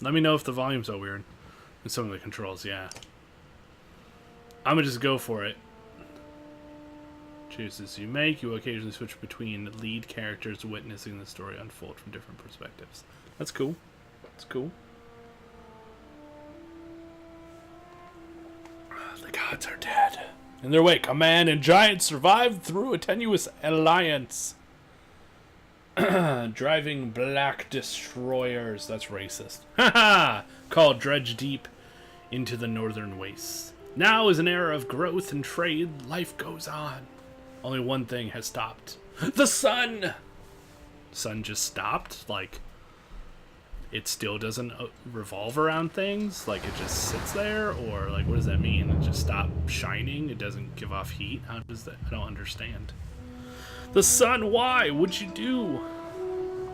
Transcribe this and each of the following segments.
Let me know if the volume's so weird. And some of the controls, yeah. I'm gonna just go for it. Choices you make, you will occasionally switch between lead characters witnessing the story unfold from different perspectives. That's cool. That's cool. The gods are dead. In their wake, a man and giant survived through a tenuous alliance. Driving black destroyers. That's racist. Haha! Called Dredge Deep into the northern wastes. Now is an era of growth and trade. Life goes on. Only one thing has stopped. The sun! Sun just stopped? Like, it still doesn't revolve around things? Like, it just sits there? Or, like, what does that mean? It just stopped shining? It doesn't give off heat? How does that? I don't understand. The sun, why? What'd you do?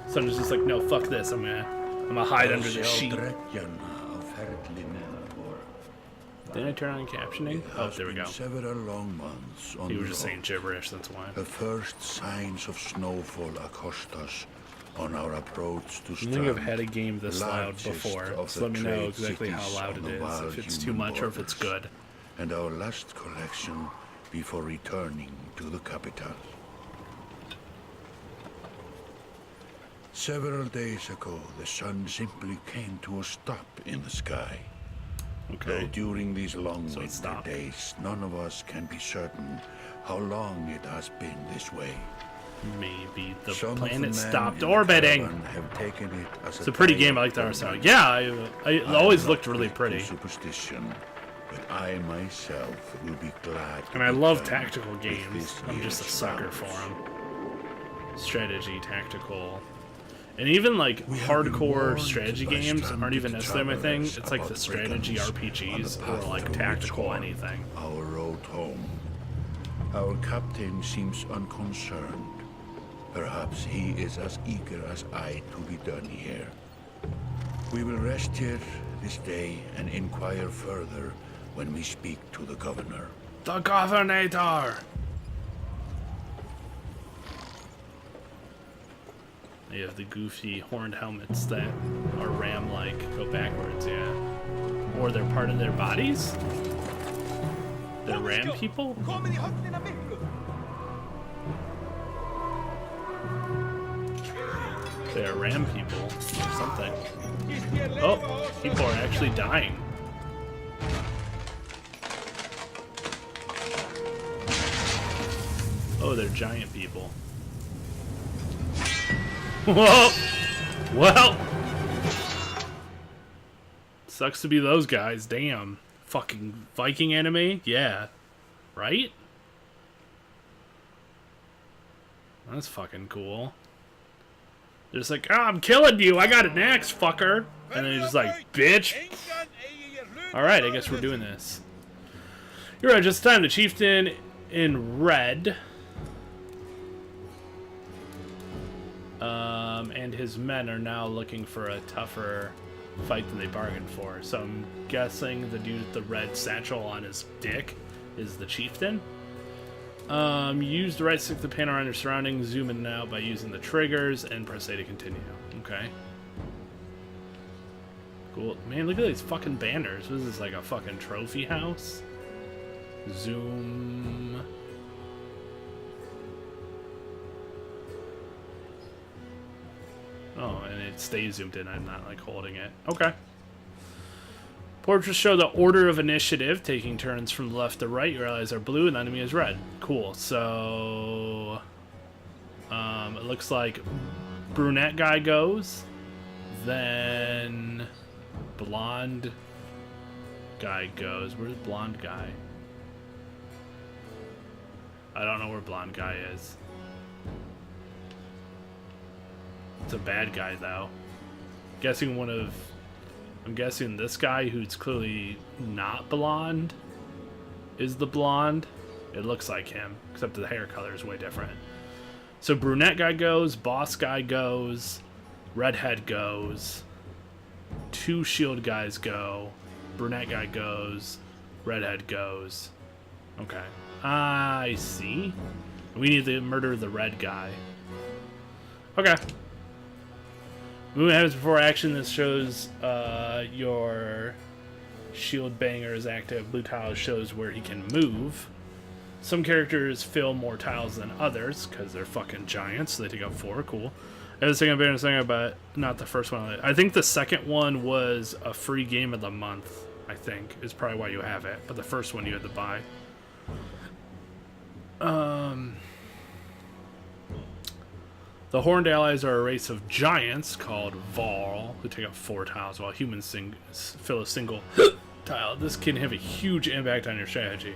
Sun is just like, no, fuck this. I'm gonna hide under the sheet. Didn't I turn on captioning? Oh, there we go. Several long months on He was just saying gibberish, that's why. The first signs of snowfall accost us on our approach to I think I've had a game this loud before, so let me know exactly how loud it is, if it's too much or if it's good. And our last collection before returning to the capital. Several days ago, the sun simply came to a stop in the sky. Okay. Though during these long winter days, none of us can be certain how long it has been this way. Maybe the planet stopped orbiting. It's a pretty game. I like the art style. Yeah, I always looked really pretty. Superstition, but I myself will be glad. And I love tactical games. I'm just a sucker for them. Strategy, tactical. And even like hardcore strategy games aren't even necessarily my thing. It's like the strategy RPGs or like tactical anything. Our road home. Our captain seems unconcerned. Perhaps he is as eager as I to be done here. We will rest here this day and inquire further when we speak to the governor. The Governator! They have the goofy horned helmets that are ram-like, go backwards, yeah. Or they're part of their bodies? They're ram people? They're ram people or something. Oh, people are actually dying. Oh, they're giant people. Whoa! Well! Sucks to be those guys, damn. Fucking Viking anime? Yeah. Right? That's fucking cool. They're just like, oh, I'm killing you, I got an axe, fucker! And then he's just like, bitch! Alright, I guess we're doing this. You're right, just in time. The chieftain in red and his men are now looking for a tougher fight than they bargained for. So I'm guessing the dude with the red satchel on his dick is the chieftain. Use the right stick to pan around your surroundings, zoom in and out by using the triggers, and press A to continue. Okay. Cool. Man, look at these fucking banners. What is this, like a fucking trophy house? Zoom. Oh, and it stays zoomed in. I'm not, like, holding it. Okay. Portraits show the order of initiative, taking turns from left to right. Your allies are blue and the enemy is red. Cool. So, it looks like brunette guy goes, then blonde guy goes. Where's blonde guy? I don't know where blonde guy is. It's a bad guy, though. I'm guessing this guy, who's clearly not blonde, is the blonde. It looks like him, except the hair color is way different. So brunette guy goes, boss guy goes, redhead goes, two shield guys go, brunette guy goes, redhead goes. Okay. I see. We need to murder the red guy. Okay. Movement happens before action. This shows your shield banger is active. Blue tile shows where he can move. Some characters fill more tiles than others because they're fucking giants, so they take up 4. Cool. I was thinking Banner Saga, but not the first one. I think the second one was a free game of the month, I think, is probably why you have it. But the first one you had to buy. The Horned Allies are a race of giants called Varl, who take up 4 tiles, while humans fill a single tile. This can have a huge impact on your strategy.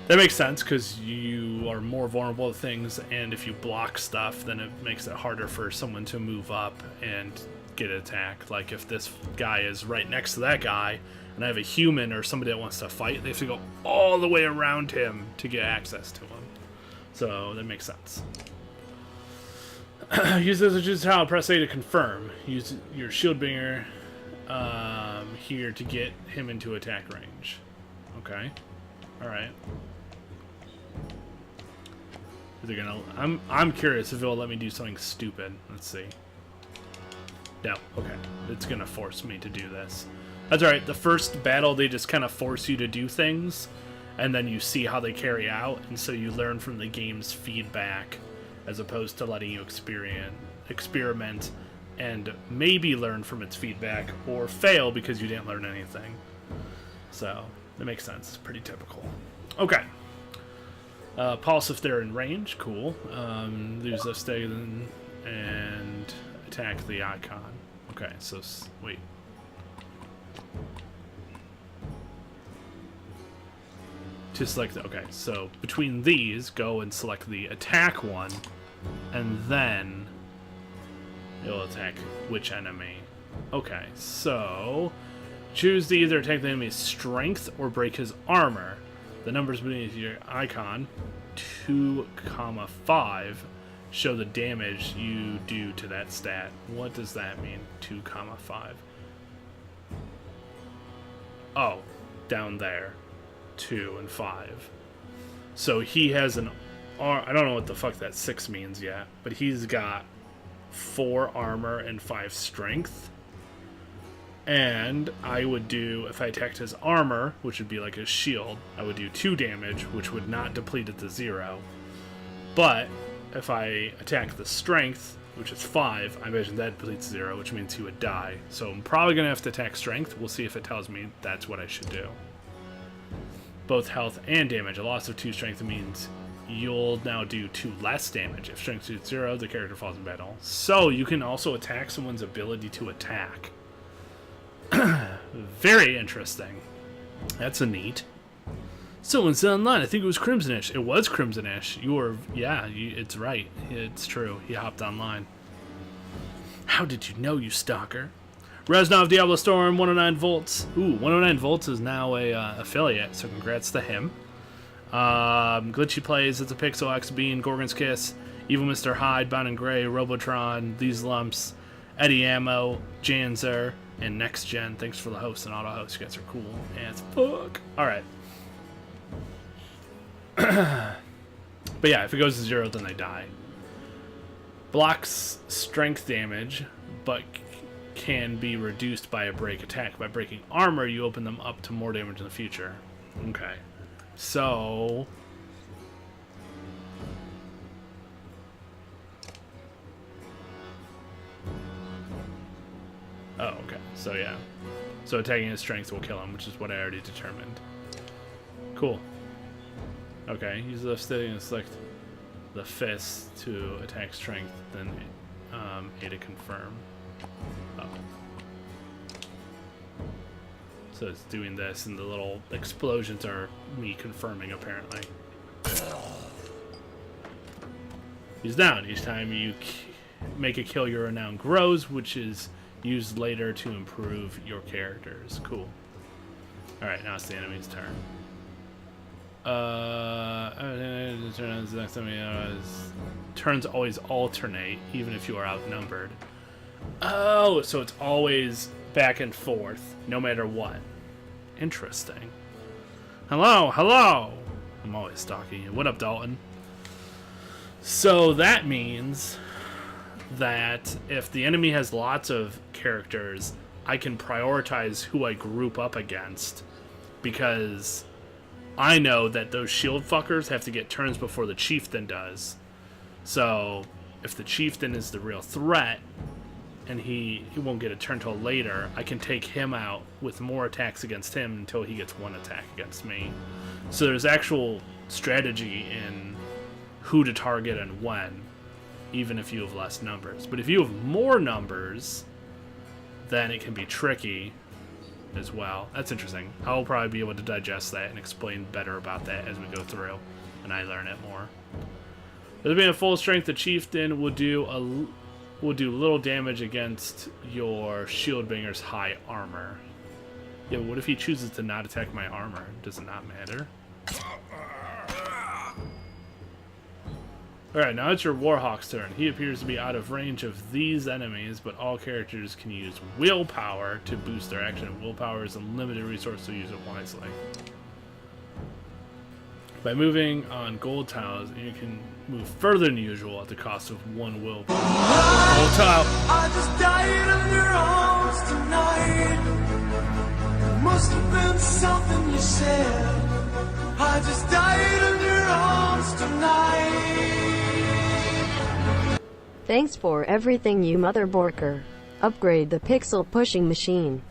That makes sense, because you are more vulnerable to things, and if you block stuff, then it makes it harder for someone to move up and get attacked. Like, if this guy is right next to that guy, and I have a human or somebody that wants to fight, they have to go all the way around him to get access to him. So, that makes sense. Use this as a tile, press A to confirm. Use your shield banger here to get him into attack range. Okay. Alright. Is it gonna... I'm curious if it'll let me do something stupid. Let's see. No, okay. It's gonna force me to do this. That's alright. The first battle, they just kind of force you to do things, and then you see how they carry out, and so you learn from the game's feedback, as opposed to letting you experiment and maybe learn from its feedback, or fail because you didn't learn anything. So, that makes sense. It's pretty typical. Okay. Pulse if they're in range. Cool. Lose a stay and attack the icon. Okay, so wait. To select the, okay, so between these, go and select the attack one, and then it'll attack which enemy. Okay, so choose to either attack the enemy's strength or break his armor. The numbers beneath your icon, 2, 5, show the damage you do to that stat. What does that mean, 2, 5? Oh, down there, 2 and 5. So he has an I don't know what the fuck that 6 means yet, but he's got 4 armor and 5 strength. And I would do, if I attacked his armor, which would be like his shield, I would do 2 damage, which would not deplete it to 0. But if I attack the strength, which is 5, I imagine that depletes 0, which means he would die. So I'm probably going to have to attack strength. We'll see if it tells me that's what I should do. Both health and damage. A loss of 2 strength means you'll now do 2 less damage. If strength is 0, the character falls in battle. So you can also attack someone's ability to attack. Very interesting. That's a neat. Someone said online, I think it was Crimsonish. It was Crimsonish. You were, yeah, it's right. It's true. He hopped online. How did you know, you stalker? Reznov Diablo Storm, 109 volts. Ooh, 109 volts is now a affiliate, so congrats to him. Glitchy Plays, It's a Pixel, X Bean, Gorgon's Kiss, Evil Mr. Hyde, Bound and Gray, Robotron, These Lumps, Eddie Ammo, Janzer, and Next Gen. Thanks for the host and auto host. You guys are cool as fuck. Alright. But yeah, if it goes to 0, then they die. Blocks strength damage, but can be reduced by a break attack. By breaking armor, you open them up to more damage in the future. Okay. So... oh, okay. So, yeah. So attacking his strength will kill him, which is what I already determined. Cool. Okay, use the steady and select the fist to attack strength, then A to confirm. Oh. So it's doing this, and the little explosions are me confirming, apparently. He's down. Each time you make a kill, your renown grows, which is used later to improve your characters. Cool. Alright, now it's the enemy's turn. Turns always alternate, even if you are outnumbered. Oh, so it's always back and forth, no matter what. Interesting. Hello, hello! I'm always stalking you. What up, Dalton? So that means that if the enemy has lots of characters, I can prioritize who I group up against, because I know that those shield fuckers have to get turns before the chieftain does. So if the chieftain is the real threat and he won't get a turn till later, I can take him out with more attacks against him until he gets one attack against me. So there's actual strategy in who to target and when, even if you have less numbers. But if you have more numbers, then it can be tricky as well. That's interesting. I'll probably be able to digest that and explain better about that as we go through and I learn it more. With being a full strength, the chieftain will do little damage against your Shieldbinger's high armor. Yeah, what if he chooses to not attack my armor? Does it not matter? Alright, now it's your Warhawk's turn. He appears to be out of range of these enemies, but all characters can use willpower to boost their action. Willpower is a limited resource, so use it wisely. By moving on gold tiles, you can move further than usual at the cost of 1 willpower. Gold tile! I just died on your arms tonight. It must have been something you said. I just died on your arms tonight. Thanks for everything, you mother borker. Upgrade the pixel pushing machine.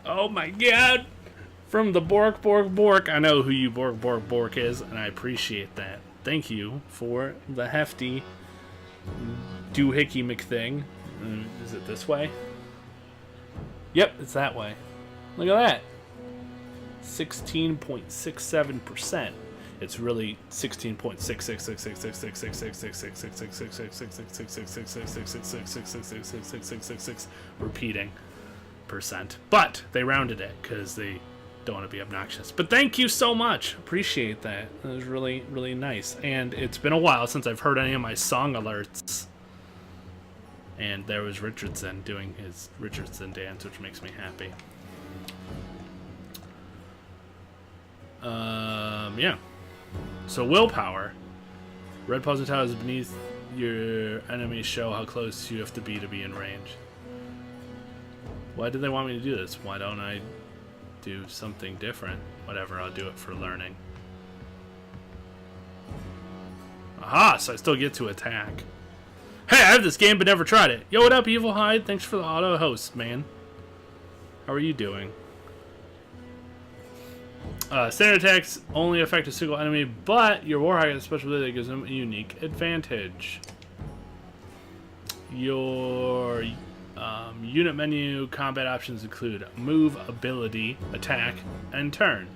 Oh my god! From the Bork. I know who you Bork is, and I appreciate that. Thank you for the hefty doohickey McThing. Is it this way? Yep, it's that way. Look at that. 16.67%. It's really 16.6666666666666666666666666666666666666666666666666666666666666666666666666666666666666666666666666666666666666666666666666666666666666666666666666666666666666666666666666666666666666666666666666666666666666666666666666666666666666666666666666666666666666666666666666666666666666666666666666666666666666666666666666666666666666666666666666666 obnoxious. But thank you so much. Appreciate that. That was really, really nice. And it's been a while since I've heard any of my song alerts. And there was Richardson doing his Richardson dance, which makes me happy. Yeah. So willpower. Red pause and tiles beneath your enemies show how close you have to be in range. Why did they want me to do this? Why don't I do something different? Whatever, I'll do it for learning. Aha, so I still get to attack. Hey, I have this game but never tried it. Yo, what up, Evil Hyde? Thanks for the auto host, man. How are you doing? Standard attacks only affect a single enemy, but your Warhawk has a special ability that gives them a unique advantage. Your unit menu combat options include move, ability, attack, and turn.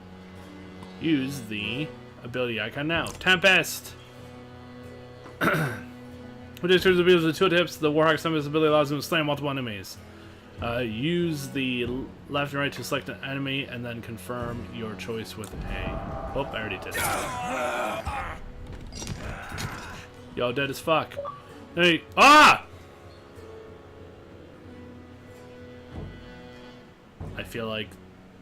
Use the ability icon now. Tempest! With this turns ability with the tooltips, the Warhawk's Tempest ability allows him to slay multiple enemies. Use the left and right to select an enemy, and then confirm your choice with A. Oh, I already did it. Y'all dead as fuck. Hey, ah! I feel like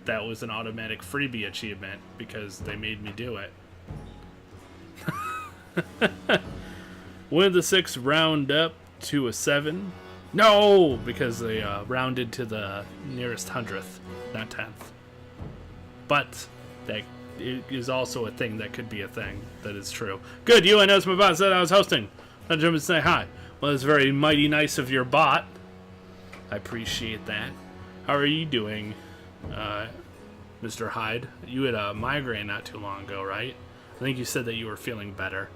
that was an automatic freebie achievement because they made me do it. One of the 6 round up to a 7. No, because they rounded to the nearest 100th, not 10th. But that is also a thing that could be a thing that is true. Good, you, I noticed my bot said I was hosting. I'll jump and say hi. Well, it's very mighty nice of your bot. I appreciate that. How are you doing, Mr. Hyde? You had a migraine not too long ago, right? I think you said that you were feeling better.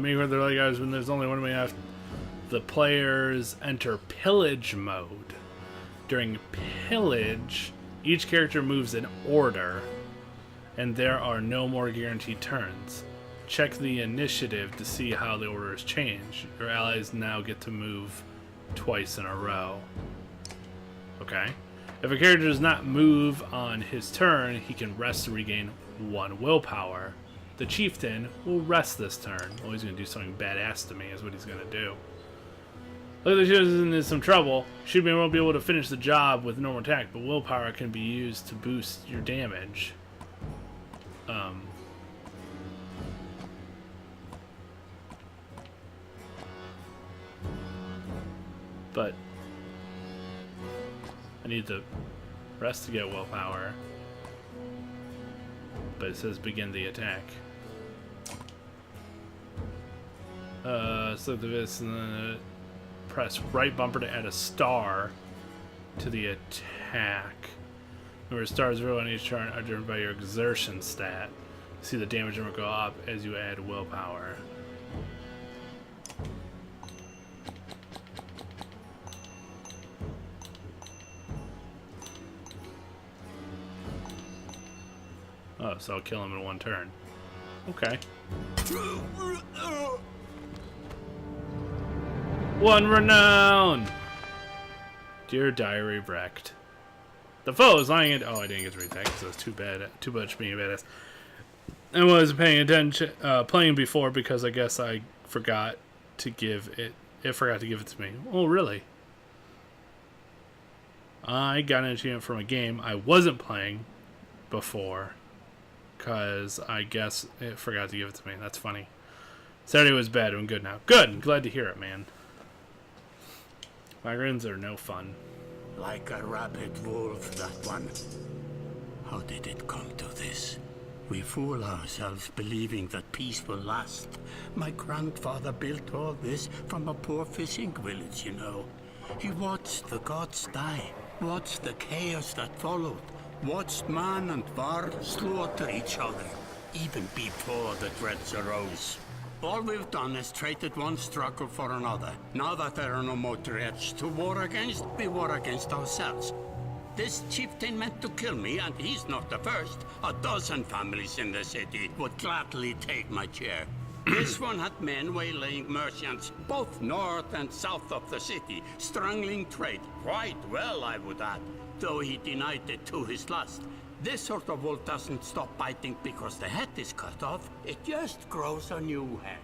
Maybe they're like, guys, when there's only one way out, the players enter pillage mode. During pillage, each character moves in order, and there are no more guaranteed turns. Check the initiative to see how the orders change. Your allies now get to move twice in a row. Okay. If a character does not move on his turn, he can rest to regain 1 willpower. The chieftain will rest this turn. Oh, he's going to do something badass to me is what he's going to do. Look like she's in some trouble. She won't be able to finish the job with normal attack, but willpower can be used to boost your damage. But I need the rest to get willpower. But it says begin the attack. Select this and then press right bumper to add a star to the attack. Remember, stars 0 on each chart are driven by your exertion stat. See the damage number go up as you add willpower. Oh, so I'll kill him in one turn. Okay. One renown! Dear diary wrecked. The foe is lying in. Oh, I didn't get to read that because it was too bad. Too much being a badass. I wasn't paying attention, playing before because I guess I forgot to give it. It forgot to give it to me. Oh, really? I got an achievement from a game I wasn't playing before. Because I guess it forgot to give it to me. That's funny. Saturday was bad. I'm good now. Good. I'm glad to hear it, man. Migrants are no fun. Like a rabid wolf, that one. How did it come to this? We fool ourselves believing that peace will last. My grandfather built all this from a poor fishing village, you know. He watched the gods die, watched the chaos that followed, watched man and var slaughter each other, even before the dreads arose. All we've done is traded one struggle for another. Now that there are no more dreads to war against, we war against ourselves. This chieftain meant to kill me, and he's not the first. A dozen families in the city would gladly take my chair. This one had men waylaying merchants, both north and south of the city, strangling trade. Quite well, I would add, though he denied it to his last. This sort of wolf doesn't stop biting because the head is cut off. It just grows a new head.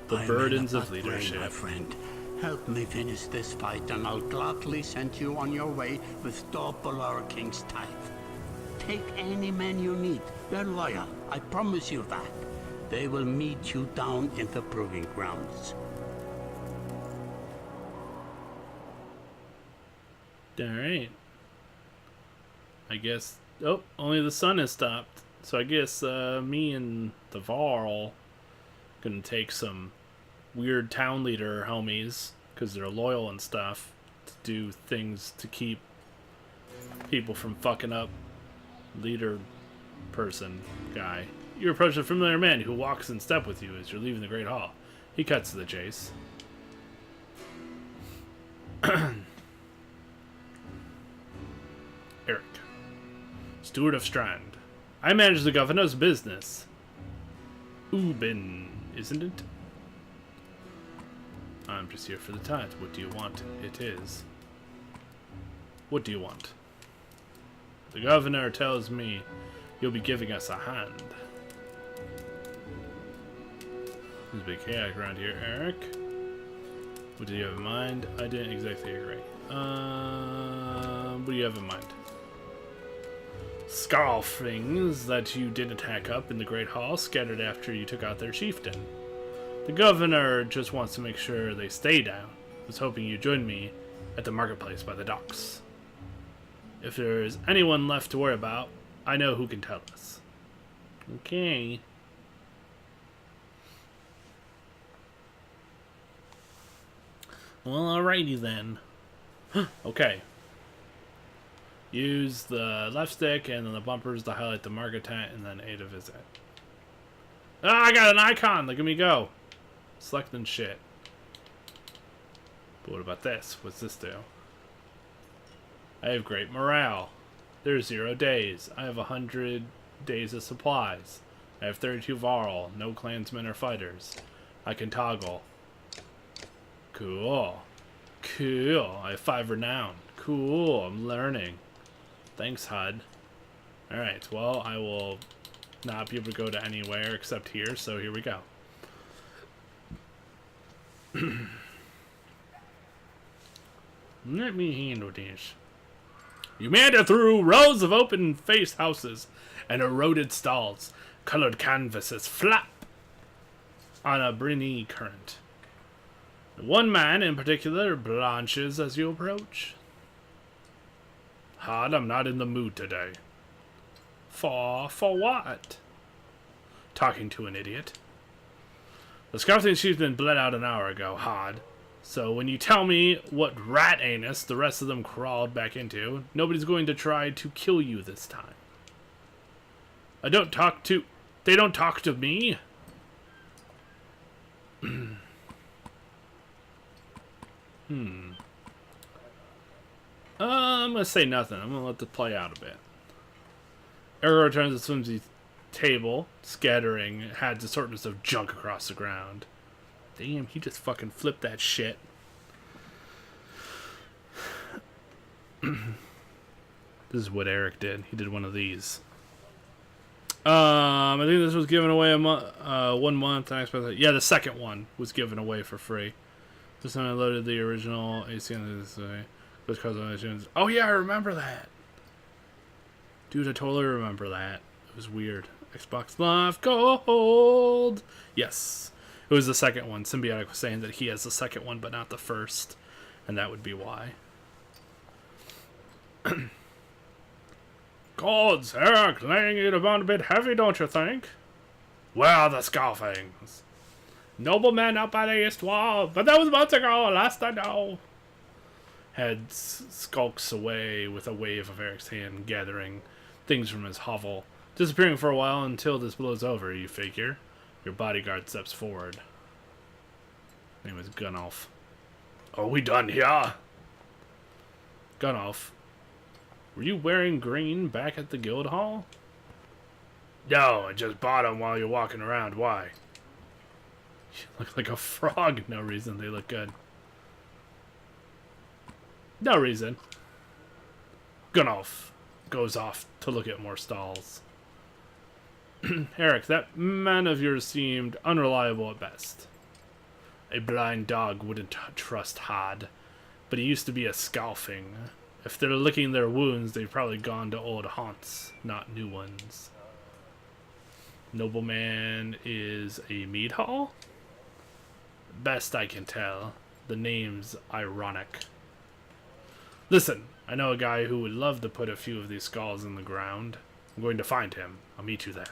The burdens of Way, leadership. my friend. Help me finish this fight, and I'll gladly send you on your way with double our king's tithe. Take any men you need. They're loyal. I promise you that. They will meet you down in the proving grounds. Alright. I guess... Oh, only the sun has stopped. So I guess me and the Varl gonna take some weird town leader homies, because they're loyal and stuff, to do things to keep people from fucking up leader person guy. You approach a familiar man who walks in step with you as you're leaving the Great Hall. He cuts to the chase. Eric, Steward of Strand. I manage the governor's business. Ubin, isn't it? I'm just here for the tithe. What do you want? It is. What do you want? The governor tells me you'll be giving us a hand. There's a big chaos around here, Eric. What do you have in mind? I didn't exactly agree. What do you have in mind? Scarfings that you didn't hack up in the Great Hall scattered after you took out their chieftain. The governor just wants to make sure they stay down. I was hoping you'd join me at the marketplace by the docks. If there's anyone left to worry about, I know who can tell us. Okay. Well, alrighty then. Okay. Use the left stick and then the bumpers to highlight the market tent and then A to visit. Ah, I got an icon! Look at me go! Selecting shit. But what about this? What's this do? I have great morale. There's 0 days. I have 100 days of supplies. I have 32 Varl. No clansmen or fighters. I can toggle. Cool. Cool. I have 5 renown. Cool. I'm learning. Thanks, HUD. Alright, well, I will not be able to go to anywhere except here, so here we go. Let me handle this. You meander through rows of open-faced houses and eroded stalls. Colored canvases flap on a briny current. One man in particular blanches as you approach. Hard, I'm not in the mood today. For what? Talking to an idiot. The scouting sheep's been bled out an hour ago, Hard. So when you tell me what rat anus the rest of them crawled back into, nobody's going to try to kill you this time. They don't talk to me? I'm gonna say nothing. I'm gonna let this play out a bit. Arrow returns to Swimsy's table, scattering had assortments of junk across the ground. Damn, he just fucking flipped that shit. This is what Eric did. He did one of these. I think this was given away 1 month. I expect yeah, the second one was given away for free. This time I loaded the original AC on this way. Oh yeah, I remember that. Dude, I totally remember that. It was weird. Xbox Live Gold. Yes. It was the second one. Symbiotic was saying that he has the second one, but not the first. And that would be why. Gods, Eric, laying it upon a bit heavy, don't you think? Where are the scoffings? Noblemen up by the east wall, but that was months ago, last I know. Head skulks away with a wave of Eric's hand, gathering things from his hovel. Disappearing for a while until this blows over, you figure. Your bodyguard steps forward. His name is Gunnulf. Are we done here? Gunnulf. Were you wearing green back at the guild hall? No, I just bought them while you're walking around. Why? You look like a frog. No reason. They look good. No reason. Gunnulf goes off to look at more stalls. Eric, that man of yours seemed unreliable at best. A blind dog wouldn't trust Had, but he used to be a scalfing. If they're licking their wounds, they've probably gone to old haunts, not new ones. Nobleman is a mead hall? Best I can tell. The name's ironic. Listen, I know a guy who would love to put a few of these skulls in the ground. I'm going to find him. I'll meet you there.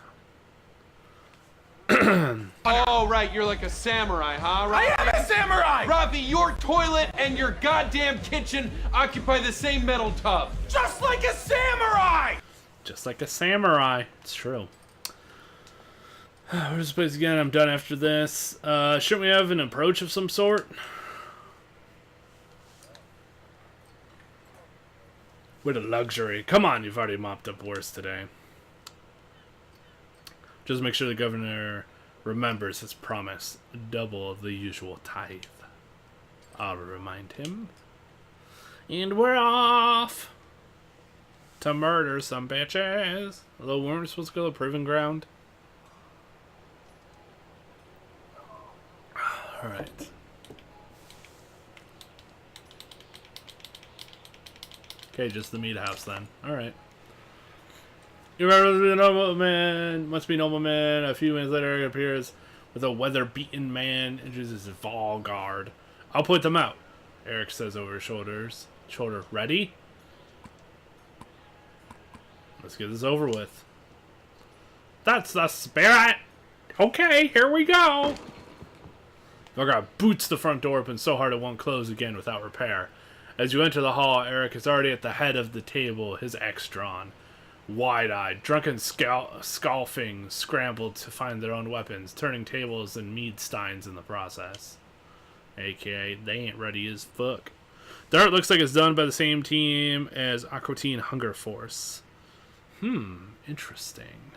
Oh, right, you're like a samurai, huh? Rafi? I am a samurai! Rafi, your toilet and your goddamn kitchen occupy the same metal tub. Just like a samurai! Just like a samurai. It's true. Where's this place again? I'm done after this. Shouldn't we have an approach of some sort? What a luxury. Come on, you've already mopped up worse today. Just make sure the governor remembers his promise. Double the usual tithe. I'll remind him. And we're off to murder some bitches. Although weren't we supposed to go to the proving ground? Alright. Okay, just the meat house then. Alright. You remember the nobleman? Must be nobleman. A few minutes later, he appears with a weather-beaten man. Introduces his Volguard. I'll put them out, Eric says over his shoulder. Ready? Let's get this over with. That's the spirit! Okay, here we go! Volguard boots the front door open so hard it won't close again without repair. As you enter the hall, Eric is already at the head of the table, his axe drawn. Wide-eyed, drunken scalfings scrambled to find their own weapons, turning tables and mead steins in the process. AKA, they ain't ready as fuck. The art looks like it's done by the same team as Aquatine Hunger Force. Interesting.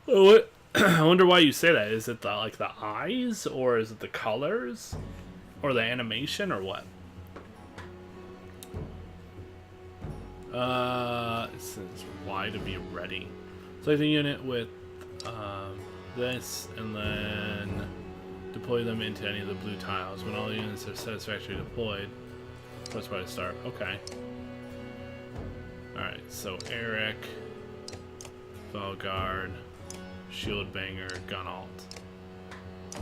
What? I wonder why you say that. Is it like the eyes, or is it the colors, or the animation, or what? It says why to be ready. Select the unit with this, and then deploy them into any of the blue tiles. When all units are satisfactorily deployed, press Y to start. Okay. Alright, so Eric, Valgard, Shield Banger, Gun Alt.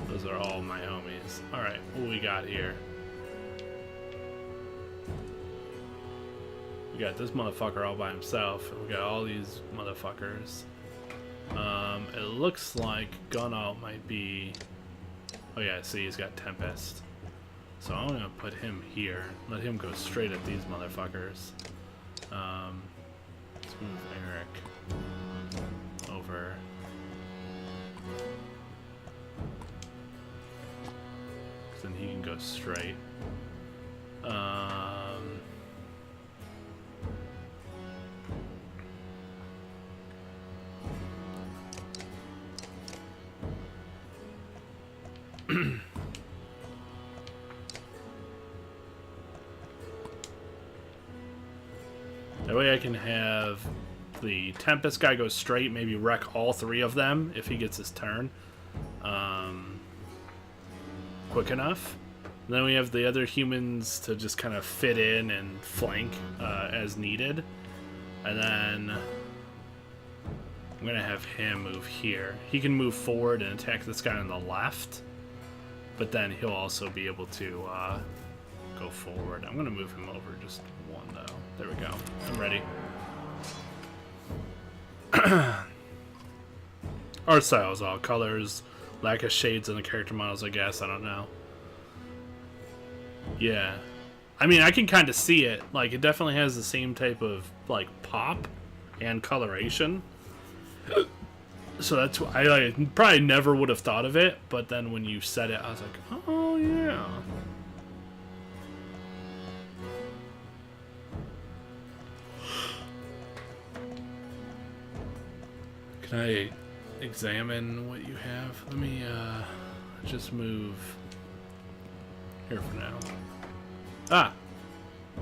Those are all my homies. Alright, what we got here? We got this motherfucker all by himself, and we got all these motherfuckers. It looks like Gun Alt might be... Oh yeah, see, he's got Tempest. So I'm gonna put him here. Let him go straight at these motherfuckers. Let's move Eric over. Cause then he can go straight. That way I can have the Tempest guy go straight, maybe wreck all three of them if he gets his turn quick enough. And then we have the other humans to just kind of fit in and flank as needed. And then I'm going to have him move here. He can move forward and attack this guy on the left, but then he'll also be able to go forward. I'm going to move him over just one, though. There we go. I'm ready. Art styles, all colors, lack of shades in the character models, I guess. I don't know. Yeah. I mean, I can kind of see it. Like, it definitely has the same type of, like, pop and coloration. So that's why I probably never would have thought of it, but then when you said it, I was like, oh, yeah. Can I examine what you have? Let me just move here for now. Ah!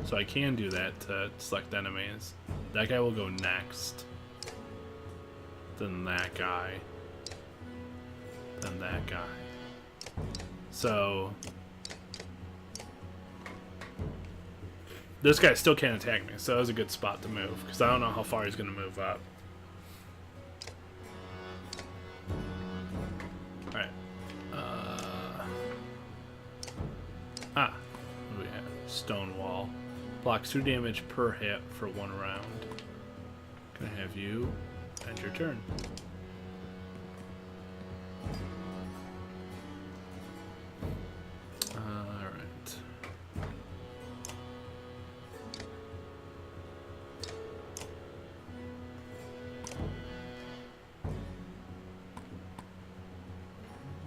So I can do that to select enemies. That guy will go next. Then that guy. Then that guy. So this guy still can't attack me, so that was a good spot to move, because I don't know how far he's going to move up. Alright. What do we have? Stone Wall. Blocks 2 damage per hit for 1 round. Gonna have you end your turn. Alright.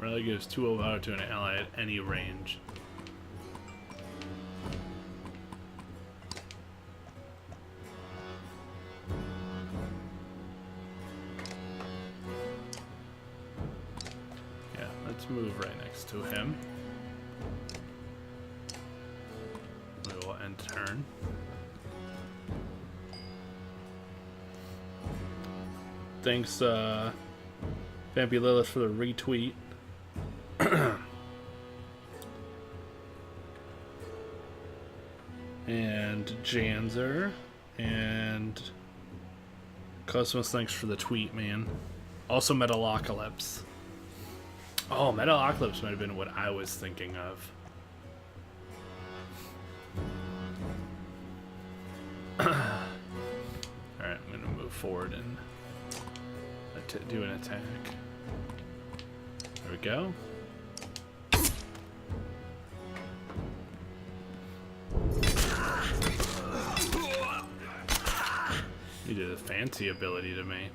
Rally gives 2 overpower to an ally at any range. Yeah, let's move right next to him. We will end turn. Thanks, Vampy Lilith, for the retweet. And Janzer and Cosmos, thanks for the tweet, man. Also Metalocalypse. Oh, Metalocalypse might have been what I was thinking of. Alright, I'm gonna move forward and do an attack. There we go. You did a fancy ability to me.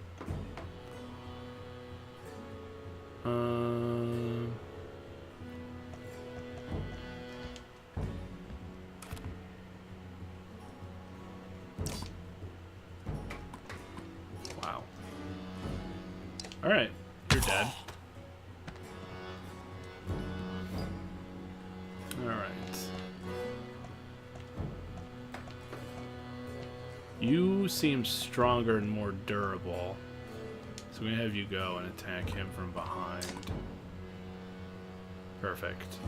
Wow. Alright, you're dead. Alright. You seem stronger and more durable. So I'm gonna have you go and attack him from behind. Perfect.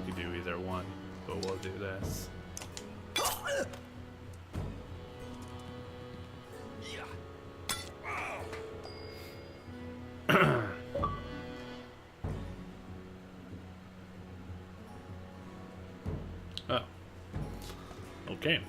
We could do either one, but we'll do this. Oh. Okay.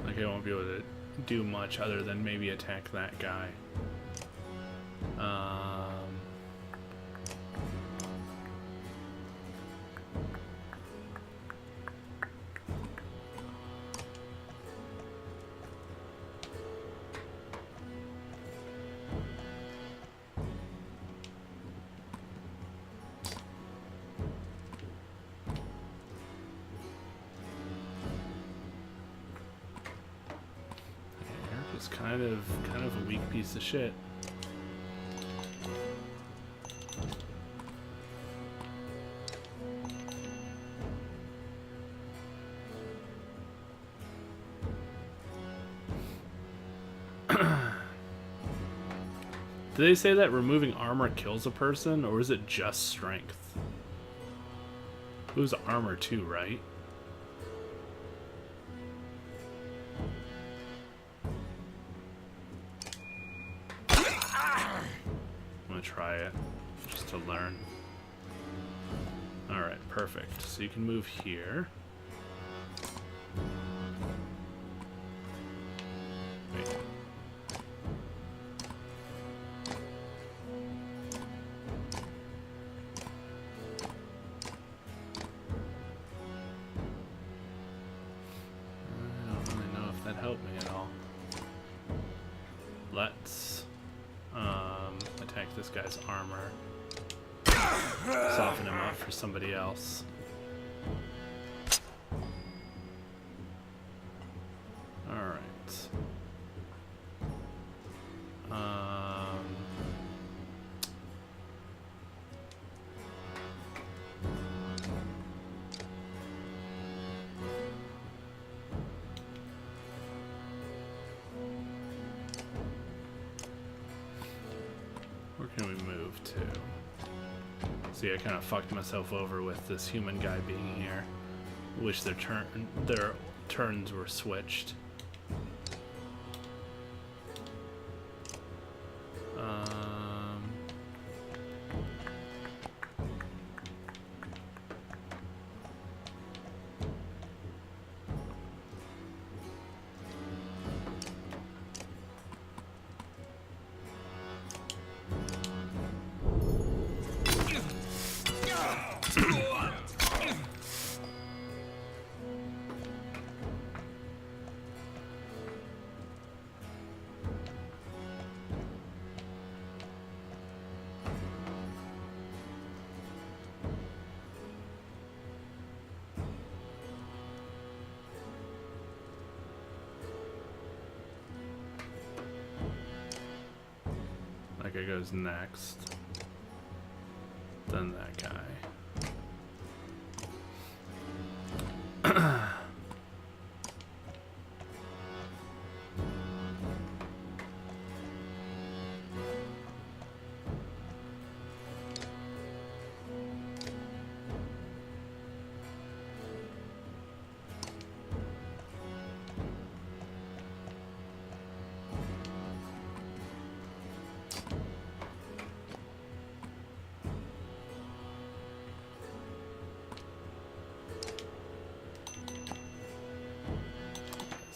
Like I won't be able to do much other than maybe attack that guy. It's kind of a weak piece of shit. Did they say that removing armor kills a person, or is it just strength? It was armor too, right? Try it just to learn. Alright, perfect. So you can move here. Wait. I don't really know if that helped me at all. Let's attack this guy's armor. Soften him up for somebody else. Alright. Where can we move to? See, I kind of fucked myself over with this human guy being here. Wish their turns were switched. That guy goes next. Then that guy.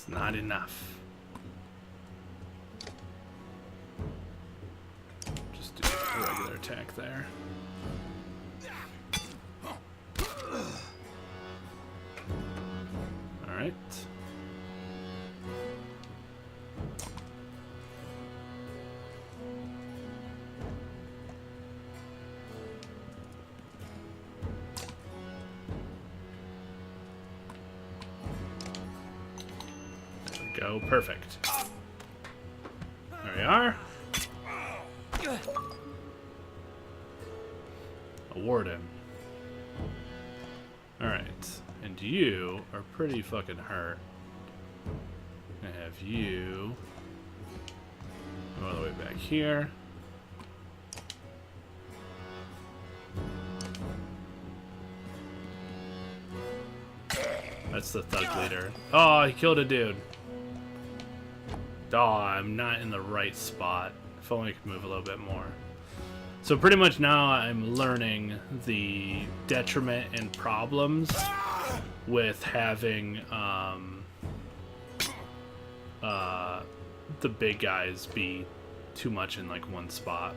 Not enough. Just do a regular attack there. Alright. Go, perfect. There we are. A warden. Alright. And you are pretty fucking hurt. I have you go all the way back here. That's the thug leader. Oh, he killed a dude. Oh, I'm not in the right spot. If only I could move a little bit more. So pretty much now I'm learning the detriment and problems with having the big guys be too much in like one spot.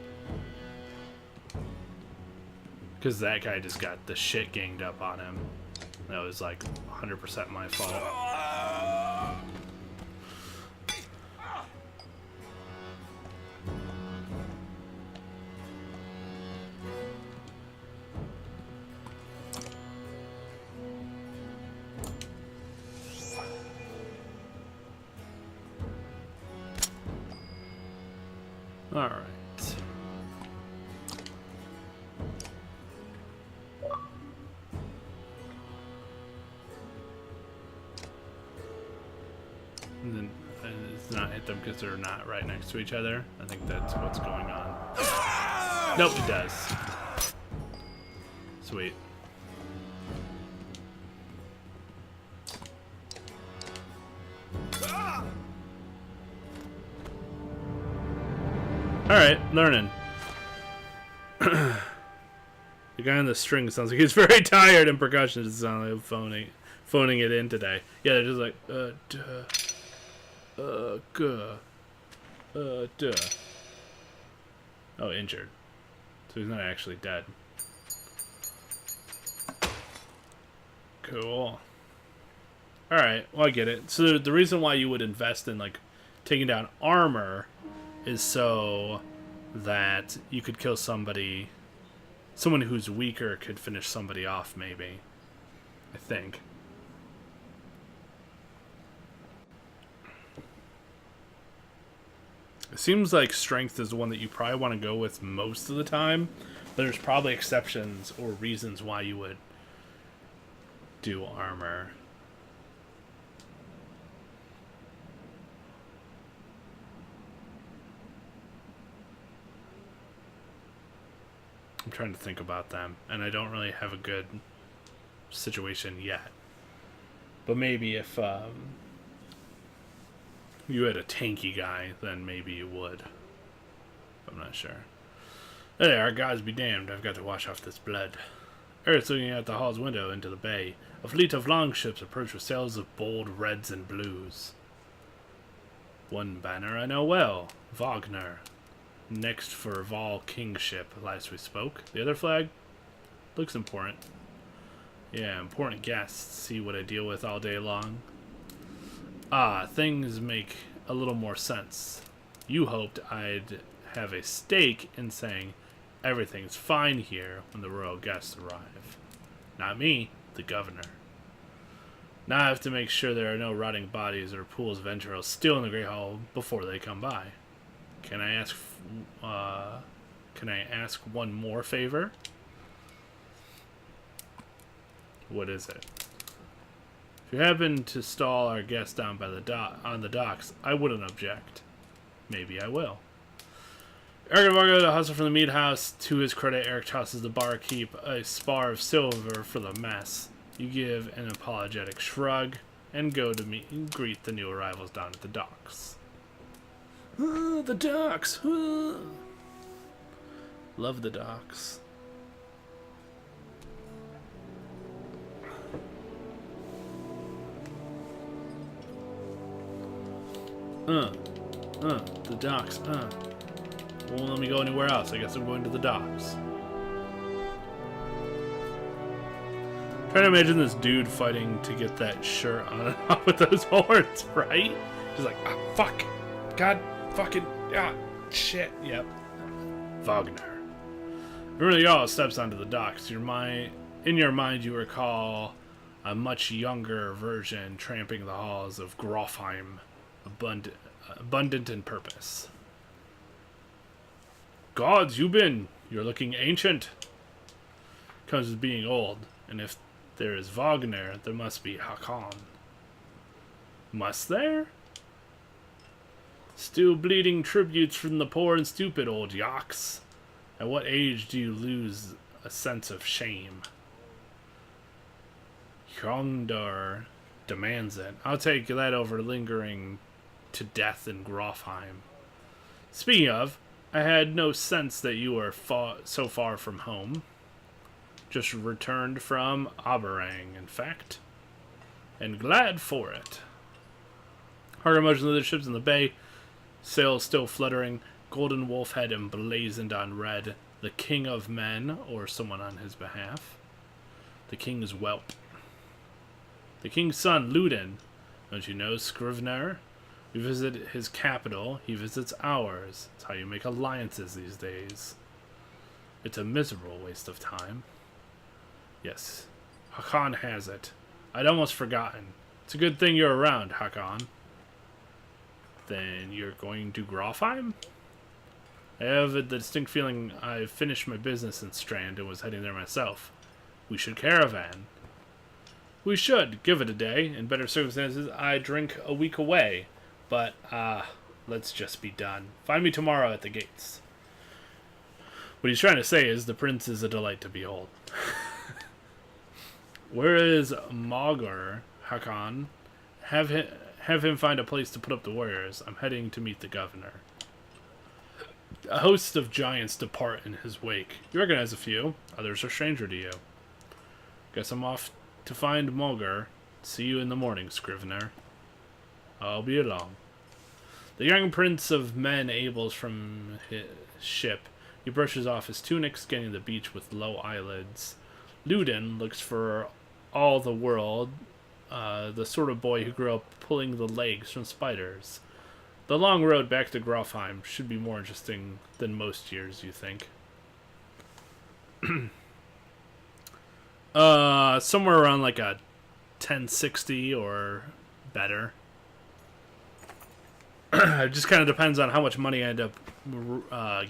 Because that guy just got the shit ganged up on him. That was like 100% my fault. All right. And then it's not hit them because they're not right next to each other. I think that's what's going on. Nope, it does. Sweet. Alright, learning. The guy on the string sounds like he's very tired, and percussion just sounds like phoning it in today. Yeah, they're just like, duh. Oh, injured. So he's not actually dead. Cool. Alright, well, I get it. So the reason why you would invest in, like, taking down armor is so that you could kill somebody, someone who's weaker could finish somebody off, maybe. I think. It seems like strength is the one that you probably want to go with most of the time. But there's probably exceptions or reasons why you would do armor. I'm trying to think about them, and I don't really have a good situation yet. But maybe if you had a tanky guy, then maybe you would. I'm not sure. Hey, our gods be damned, I've got to wash off this blood. Earth's looking out the hall's window into the bay. A fleet of longships approach with sails of bold reds and blues. One banner I know well, Wagner. Next for Vol Kingship, last we spoke. The other flag? Looks important. Yeah, important guests. See what I deal with all day long. Ah, things make a little more sense. You hoped I'd have a stake in saying everything's fine here when the royal guests arrive. Not me, the governor. Now I have to make sure there are no rotting bodies or pools of entrails still in the Great Hall before they come by. Can I ask one more favor? What is it? If you happen to stall our guest down by on the docks, I wouldn't object. Maybe I will. Eric Vargo, the hustler from the meat house. To his credit, Eric tosses the barkeep a spar of silver for the mess. You give an apologetic shrug and go to meet and greet the new arrivals down at the docks. The docks. Love the docks. The docks. Won't let me go anywhere else. I guess I'm going to the docks. Trying to imagine this dude fighting to get that shirt on and off with those horns, right? Just like, ah, fuck. God fucking, ah, shit. Yep. Wagner. Remember, y'all steps onto the docks. In your mind, you recall a much younger version tramping the halls of Grofheim, abundant in purpose. Gods, you're looking ancient. comes with being old, and if there is Wagner, there must be Hakon. Must there? Still bleeding tributes from the poor and stupid, old yaks. At what age do you lose a sense of shame? Hrongdar demands it. I'll take that over lingering to death in Grofheim. Speaking of, I had no sense that you were so far from home. Just returned from Aberang, in fact. And glad for it. Harder motion of the ships in the bay, sails still fluttering, golden wolf head emblazoned on red, the king of men, or someone on his behalf. The king's whelp. The king's son, Ludin. Don't you know Scrivener? We visit his capital, he visits ours. It's how you make alliances these days. It's a miserable waste of time. Yes, Hakon has it. I'd almost forgotten. It's a good thing you're around, Hakon. Then you're going to Grofheim? I have the distinct feeling I've finished my business in Strand and was heading there myself. We should caravan. We should. Give it a day. In better circumstances, I'd drink a week away. But, let's just be done. Find me tomorrow at the gates. What he's trying to say is the prince is a delight to behold. Where is Magar, Hakon? Have him find a place to put up the warriors. I'm heading to meet the governor. A host of giants depart in his wake. You recognize a few. Others are stranger to you. Guess I'm off to find Magar. See you in the morning, Scrivener. I'll be along. The young prince of men ables from his ship. He brushes off his tunic, scanning the beach with low eyelids. Ludin looks for all the world, the sort of boy who grew up pulling the legs from spiders. The long road back to Grofheim should be more interesting than most years, you think. Somewhere around like a 1060 or better. It just kind of depends on how much money I end up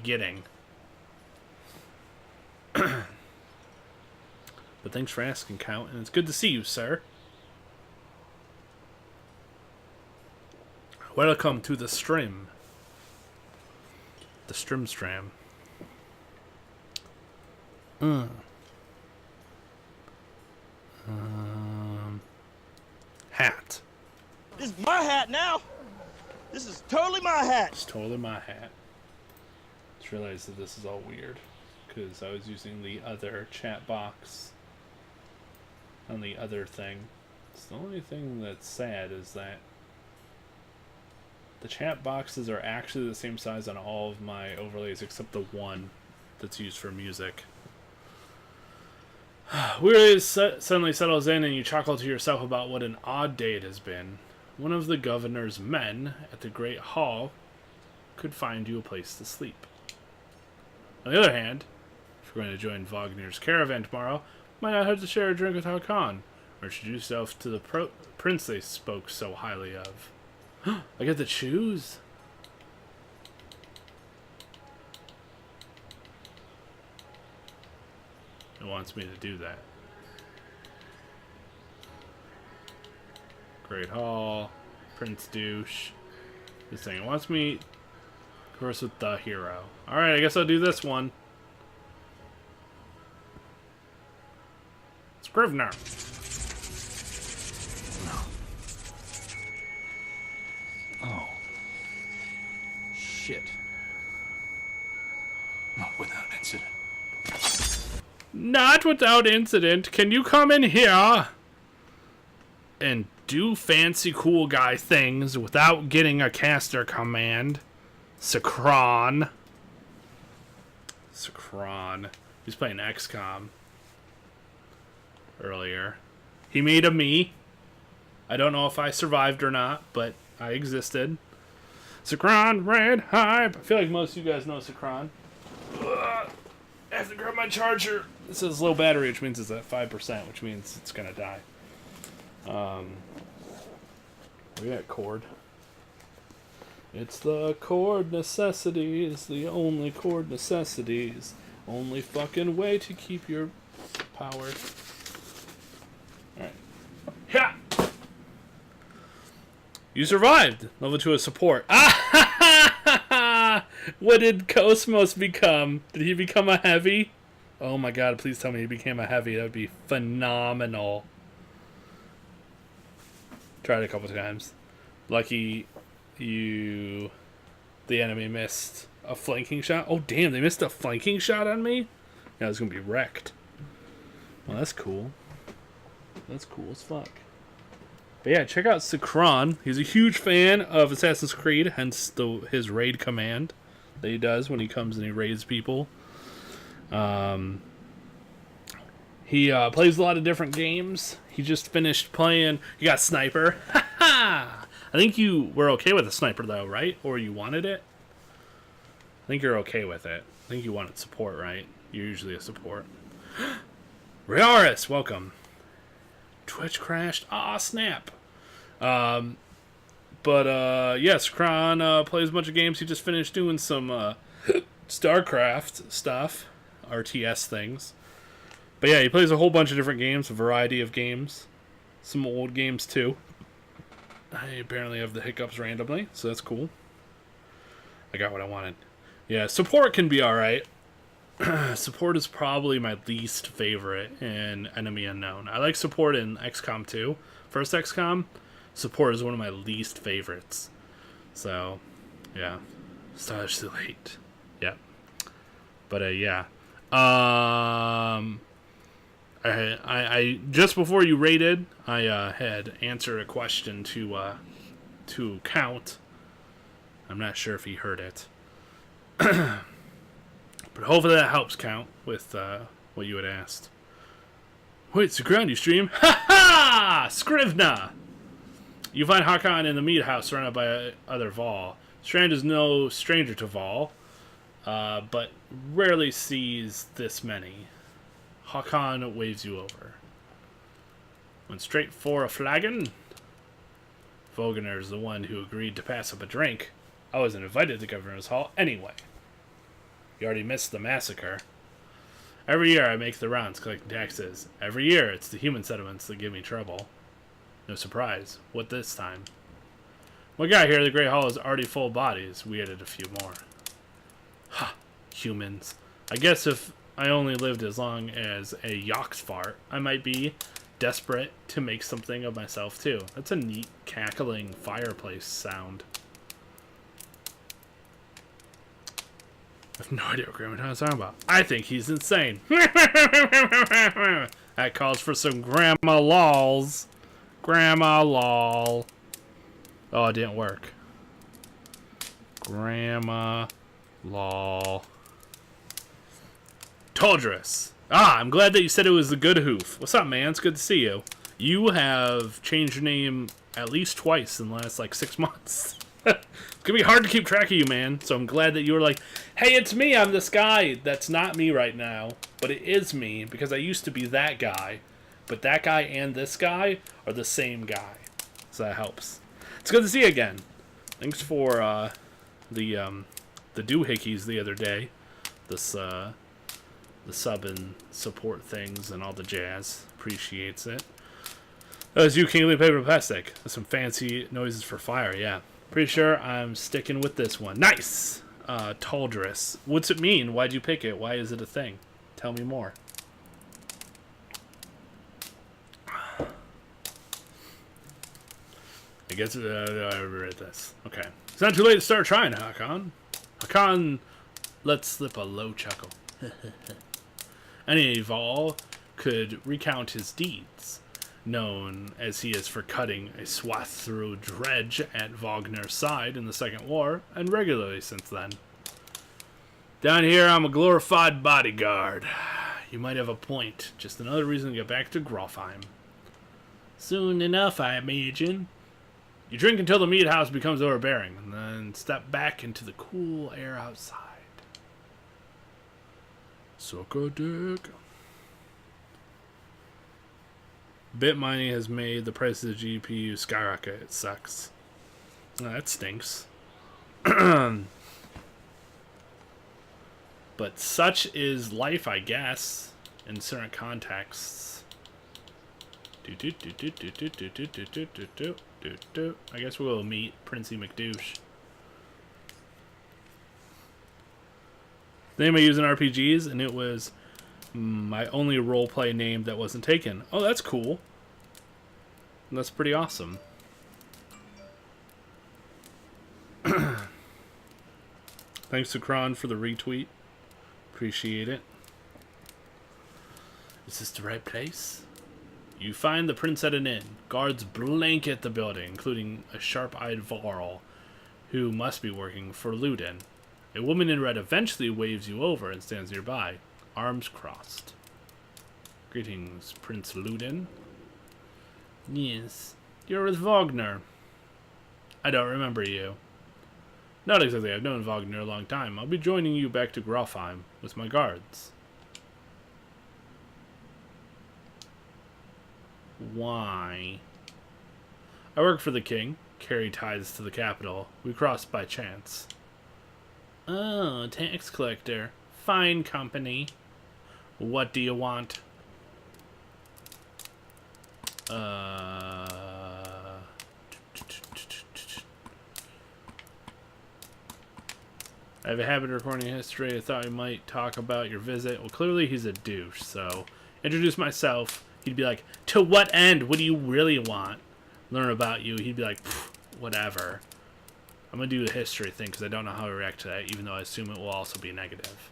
getting. But thanks for asking, Count, and it's good to see you, sir. Welcome to the stream. The Strimstram. Hat. This is my hat now. This is totally my hat. It's totally my hat. Just realized that this is all weird because I was using the other chat box on the other thing. It's the only thing that's sad is that the chat boxes are actually the same size on all of my overlays except the one that's used for music. Weird suddenly settles in and you chuckle to yourself about what an odd day it has been. One of the governor's men at the Great Hall could find you a place to sleep. On the other hand, if you're going to join Wagner's caravan tomorrow, might not have to share a drink with Hakon, or introduce yourself to the prince they spoke so highly of. I get to choose? It wants me to do that. Great Hall, Prince Douche. This thing. It wants me to converse with the hero. Alright, I guess I'll do this one. Scrivener. No. Oh. Shit. Not without incident. Not without incident. Can you come in here and do fancy cool guy things without getting a caster command? Sakron. He's playing XCOM earlier. He made a me. I don't know if I survived or not, but I existed. Sakron, red hype. I feel like most of you guys know Sakron. I have to grab my charger. This is low battery, which means it's at 5%, which means it's gonna die. We got cord. It's the cord necessities, the only cord necessities. Only fucking way to keep your power. Alright. Yeah! You survived! Level 2 is support. Ah! What did Cosmos become? Did he become a heavy? Oh my god, please tell me he became a heavy. That would be phenomenal. Tried a couple times. Lucky you... The enemy missed a flanking shot. Oh damn, they missed a flanking shot on me? Yeah, I was gonna be wrecked. Well, that's cool. That's cool as fuck. But yeah, check out Sakron. He's a huge fan of Assassin's Creed, hence his raid command that he does when he comes and he raids people. He plays a lot of different games. He just finished playing... You got Sniper. Ha! I think you were okay with the Sniper, though, right? Or you wanted it? I think you're okay with it. I think you wanted support, right? You're usually a support. Riaris, welcome. Twitch crashed. Ah, snap. Yes, Kron plays a bunch of games. He just finished doing some StarCraft stuff. RTS things. But yeah, he plays a whole bunch of different games, a variety of games. Some old games, too. I apparently have the hiccups randomly, so that's cool. I got what I wanted. Yeah, support can be alright. Support is probably my least favorite in Enemy Unknown. I like support in XCOM 2. First XCOM, support is one of my least favorites. So, yeah. Star's too late. Yeah. But, yeah. I just before you raided, I had answered a question to Count. I'm not sure if he heard it. But hopefully that helps Count with what you had asked. Wait, it's the ground you stream? Ha ha! Scrivna! You find Hakon in the meat house surrounded by other Vol. Strand is no stranger to Vol, but rarely sees this many. Hakon waves you over. Went straight for a flagon. Vogener is the one who agreed to pass up a drink. I wasn't invited to Governor's Hall anyway. You already missed the massacre. Every year I make the rounds collecting taxes. Every year it's the human settlements that give me trouble. No surprise. What this time? What got here, the Great Hall is already full of bodies. We added a few more. Ha! Humans. I guess if I only lived as long as a Yox fart, I might be desperate to make something of myself too. That's a neat cackling fireplace sound. I have no idea what Grandma is talking about. I think he's insane. That calls for some grandma lols. Grandma lol. Oh, it didn't work. Grandma lol. Toldris. Ah, I'm glad that you said it was the Good Hoof. What's up, man? It's good to see you. You have changed your name at least twice in the last, 6 months. It's gonna be hard to keep track of you, man. So I'm glad that you were like, hey, it's me. I'm this guy. That's not me right now. But it is me because I used to be that guy. But that guy and this guy are the same guy. So that helps. It's good to see you again. Thanks for the doohickeys the other day. The sub and support things and all the jazz. Appreciates it. That was you, Kingly Paper Plastic. There's some fancy noises for fire, yeah. Pretty sure I'm sticking with this one. Nice! Toldris. What's it mean? Why'd you pick it? Why is it a thing? Tell me more. I guess I read this. Okay. It's not too late to start trying, Hakon. Hakon lets slip a low chuckle. Any Vol could recount his deeds, known as he is for cutting a swath through Dredge at Wagner's side in the Second War, and regularly since then. Down here, I'm a glorified bodyguard. You might have a point. Just another reason to get back to Grofheim. Soon enough, I imagine. You drink until the meat house becomes overbearing, and then step back into the cool air outside. Suck a dick. Bit mining has made the price of the GPU skyrocket. It sucks. Oh, that stinks. But such is life, I guess. in certain contexts. I guess we'll meet Princey McDouche. The name I use in RPGs, and it was my only roleplay name that wasn't taken. Oh, that's cool. That's pretty awesome. Thanks to Kron for the retweet. Appreciate it. Is this the right place? You find the prince at an inn. Guards blanket the building, including a sharp-eyed Varl, who must be working for Ludin. A woman in red eventually waves you over and stands nearby, arms crossed. Greetings, Prince Ludin. Yes, you're with Wagner. I don't remember you. Not exactly. I've known Wagner a long time. I'll be joining you back to Grofheim with my guards. Why? I work for the king. Carry ties to the capital. We crossed by chance. Oh, tax collector. Fine company. What do you want? I have a habit of recording history. I thought we might talk about your visit. Well, clearly he's a douche, so introduce myself. He'd be like, to what end? What do you really want? Learn about you. He'd be like, whatever. I'm going to do the history thing because I don't know how to react to that, even though I assume it will also be negative.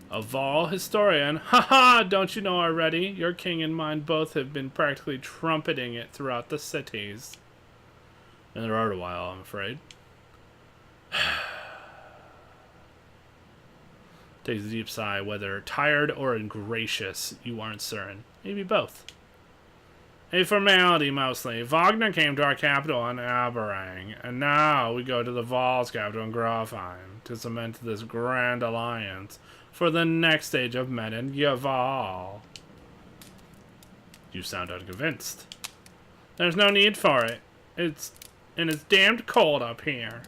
A Vol historian. Haha, don't you know already? Your king and mine both have been practically trumpeting it throughout the cities. And there are a while, I'm afraid. Takes a deep sigh, whether tired or ingracious, you aren't certain. Maybe both. A formality, mostly. Wagner came to our capital in Aberang, and now we go to the Val's capital in Grofheim to cement this grand alliance for the next stage of Men and Yaval. You sound unconvinced. There's no need for it. It's damned cold up here.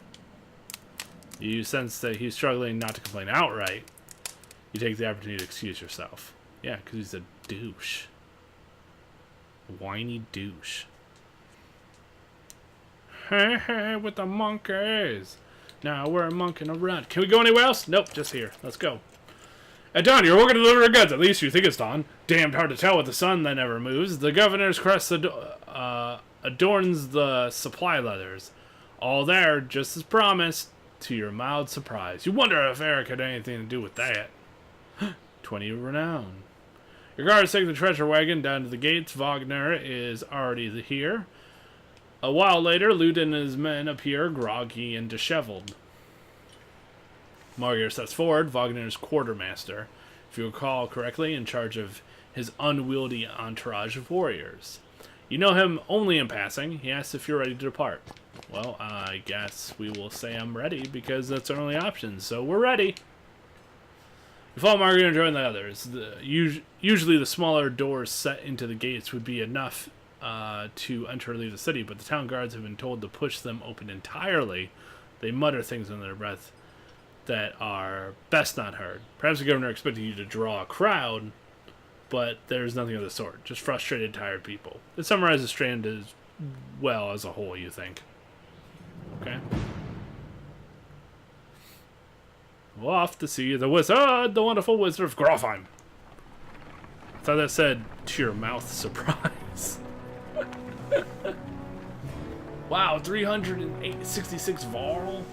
You sense that he's struggling not to complain outright. You take the opportunity to excuse yourself. Yeah, because he's a douche. Whiny douche. Hey, hey, with the monkeys. Now we're monking around. Can we go anywhere else? Nope, just here. Let's go. At dawn, you're working to deliver goods. At least you think it's dawn. Damned hard to tell with the sun that never moves. The governor's crest adorns the supply leathers. All there, just as promised, to your mild surprise. You wonder if Eric had anything to do with that. 20 renown. Your guards take the treasure wagon down to the gates. Wagner is already here. A while later, Ludin and his men appear, groggy and disheveled. Margaret steps forward, Wagner's quartermaster, if you recall correctly, in charge of his unwieldy entourage of warriors. You know him only in passing. He asks if you're ready to depart. Well, I guess we will say I'm ready, because that's our only option, so we're ready. You follow Margaret and join the others. Usually the smaller doors set into the gates would be enough to enter or leave the city, but the town guards have been told to push them open entirely. They mutter things under their breath that are best not heard. Perhaps the governor expected you to draw a crowd, but there's nothing of the sort. Just frustrated, tired people. It summarizes Strand as well as a whole, you think. Okay. Well, off to see the wizard, the wonderful wizard of Grofheim. I thought that said, to your mouth, surprise. Wow, 366 Varl.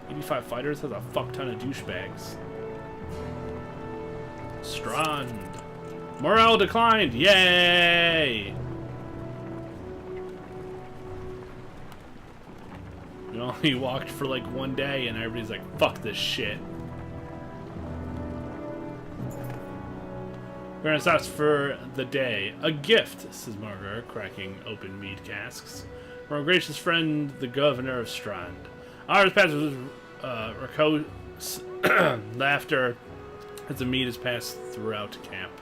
85 fighters has a fuck ton of douchebags. Strand. Morale declined. Yay! You know, he walked for like one day and everybody's like, fuck this shit. We're gonna stop for the day. A gift, says Margaret, cracking open mead casks. From our gracious friend, the governor of Strand. Ours passes with raucous laughter as the mead is passed throughout camp.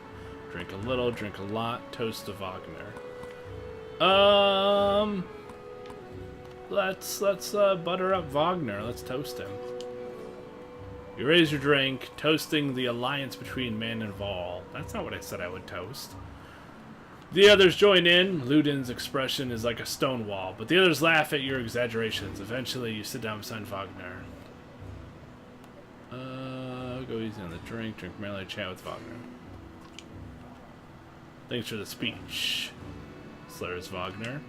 Drink a little, drink a lot, toast to Wagner. Let's butter up Wagner. Let's toast him. You raise your drink, toasting the alliance between man and Vol. That's not what I said I would toast. The others join in. Ludin's expression is like a stone wall, but the others laugh at your exaggerations. Eventually, you sit down beside Wagner. Go easy on the drink. Drink merrily, chat with Wagner. Thanks for the speech, slurs Wagner.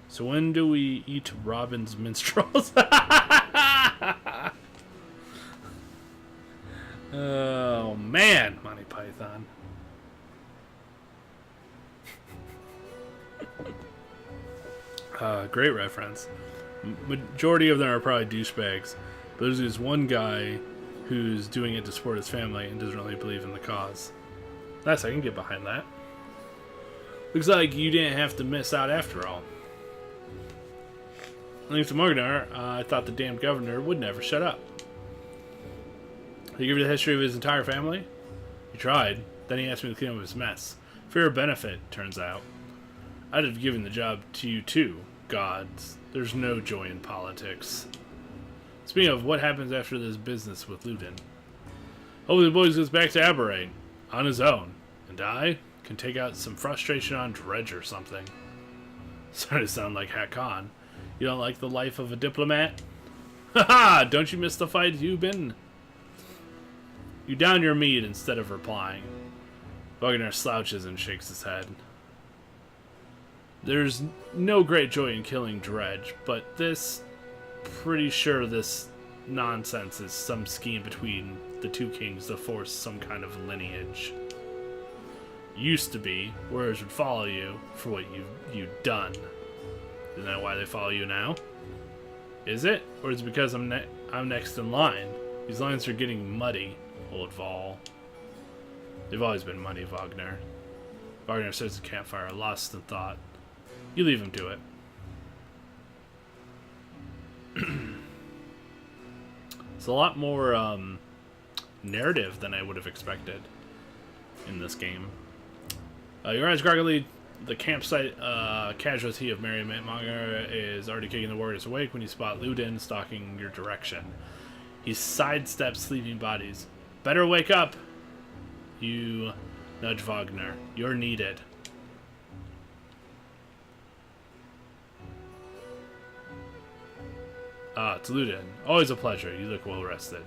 So when do we eat Robin's minstrels? Oh man, Monty Python. Great reference. Majority of them are probably douchebags, but there's this one guy who's doing it to support his family and doesn't really believe in the cause. Nice, I can get behind that. Looks like you didn't have to miss out after all. Thanks to Morganar, I thought the damned governor would never shut up. He gave you the history of his entire family? He tried. Then he asked me to clean up his mess. For your benefit, turns out. I'd have given the job to you too, gods. There's no joy in politics. Speaking of, what happens after this business with Ludin? Hopefully the boys goes back to Aberrate on his own, and I can take out some frustration on Dredge or something. Starting to sound like Hakon. You don't like the life of a diplomat? Haha! Don't you miss the fight you've been? You down your meat instead of replying. Wagner slouches and shakes his head. There's no great joy in killing Dredge, but pretty sure this nonsense is some scheme between the two kings to force some kind of lineage. Used to be, word would follow you for what you've done. Isn't that why they follow you now? Is it? Or is it because I'm next in line? These lines are getting muddy, old Vol. They've always been muddy, Wagner. Wagner sits at the campfire, lost in thought. You leave him to it. It's a lot more narrative than I would have expected in this game. Your eyes groggily. The campsite casualty of Merriment Monger is already kicking the warriors awake when you spot Ludin stalking your direction. He sidesteps sleeping bodies. Better wake up! You nudge Wagner. You're needed. It's Ludin. Always a pleasure. You look well rested.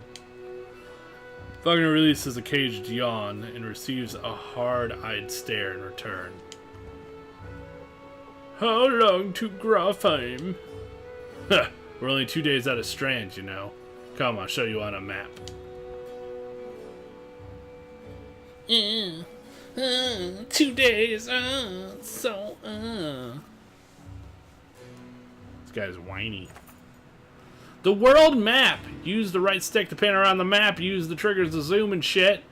Wagner releases a caged yawn and receives a hard-eyed stare in return. How long to Grafheim? Huh, we're only 2 days out of Strand, you know. Come, I'll show you on a map. 2 days, This guy's whiny. The world map! Use the right stick to pan around the map, use the triggers to zoom and shit.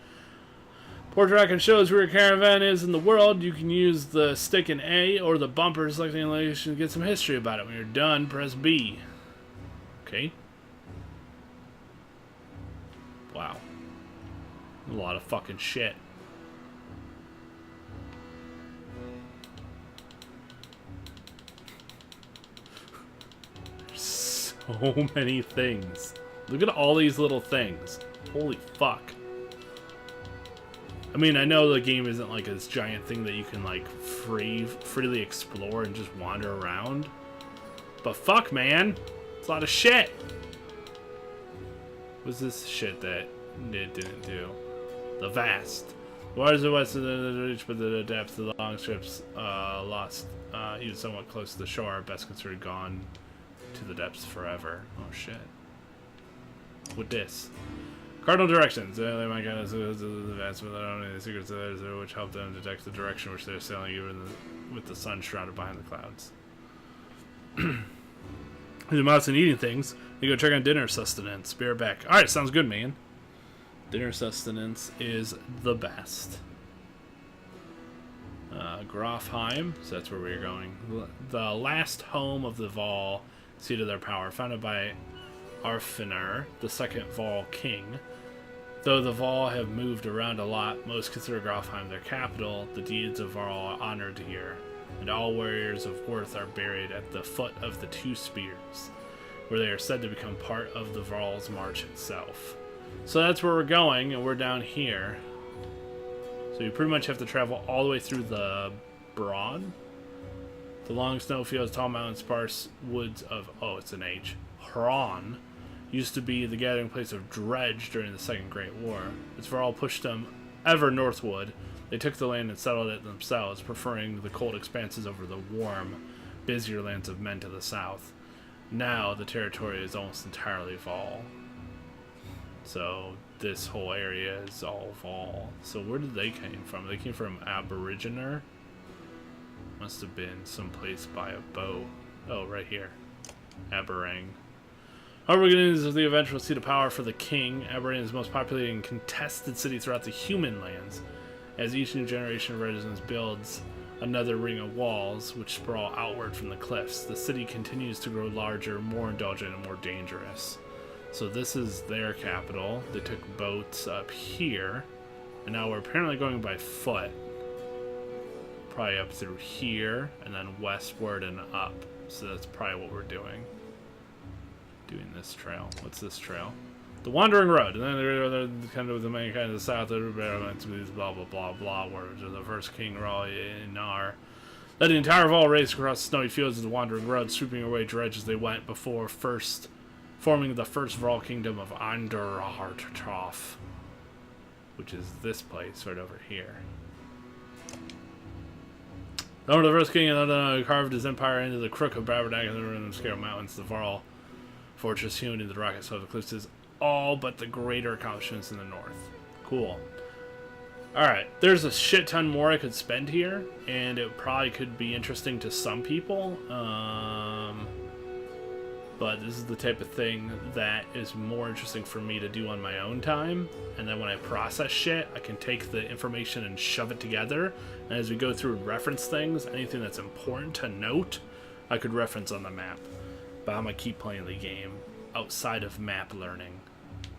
Portrait icon shows where your caravan is in the world. You can use the stick in A or the bumper selecting a location to get some history about it. When you're done, press B. Okay. Wow. A lot of fucking shit. There's so many things. Look at all these little things. Holy fuck. I mean, I know the game isn't like this giant thing that you can like freely explore and just wander around. But fuck, man. It's a lot of shit. What's this shit that it didn't do? The vast. The waters are west of the reach, but the depths of the long strips lost, even somewhat close to the shore, best considered gone to the depths forever. Oh shit. With this. Cardinal directions. They might get us the vast without any secrets which help them detect the direction which they're sailing even with the sun shrouded behind the clouds. The mouse and eating things. You go check on dinner sustenance. Be right back. Alright, sounds good, man. Dinner sustenance is the best. Grafheim, so that's where we're going. The last home of the Vol, seat of their power, founded by Arfinner, the second Vol king. Though the Vol have moved around a lot, most consider Grafheim their capital. The deeds of Vol are honored here, and all warriors of worth are buried at the foot of the two spears. where they are said to become part of the Varl's March itself. So that's where we're going, and we're down here. So you pretty much have to travel all the way through the Broad. The long snowfields, tall mountains, sparse woods of... Oh, it's an H. Hron used to be the gathering place of Dredge during the Second Great War. As Varl pushed them ever northward, they took the land and settled it themselves, preferring the cold expanses over the warm, busier lands of men to the south. Now, the territory is almost entirely Varl. So, this whole area is all Varl. So, where did they came from? They came from Aboriginer? Must have been someplace by a boat. Oh, right here. Aberrang. However, good news is the event will see the power for the king. Aberrang is the most populated and contested city throughout the human lands. As each new generation of residents builds another ring of walls, which sprawl outward from the cliffs, the city continues to grow larger, more indulgent, and more dangerous. So this is their capital. They took boats up here, and now we're apparently going by foot. Probably up through here, and then westward and up. So that's probably what we're doing. Doing this trail. What's this trail? The Wandering Road. And then they're kind of the main kind of the south. Blah blah blah blah. Where the first king Ralinar led the entire Varl race across the snowy fields of the Wandering Road, sweeping away dredge as they went before first forming the first Varl kingdom of Anderhartoff, which is this place right over here. Over the first king carved his empire into the crook of Baberdag and the Scare Mountains. The Varl fortress hewn into the rocket so the cliffs is all but the greater accomplishments in the north. Cool. Alright, there's a shit ton more I could spend here, and it probably could be interesting to some people. But this is the type of thing that is more interesting for me to do on my own time. And then when I process shit, I can take the information and shove it together. And as we go through and reference things, anything that's important to note, I could reference on the map. But I'm going to keep playing the game outside of map learning.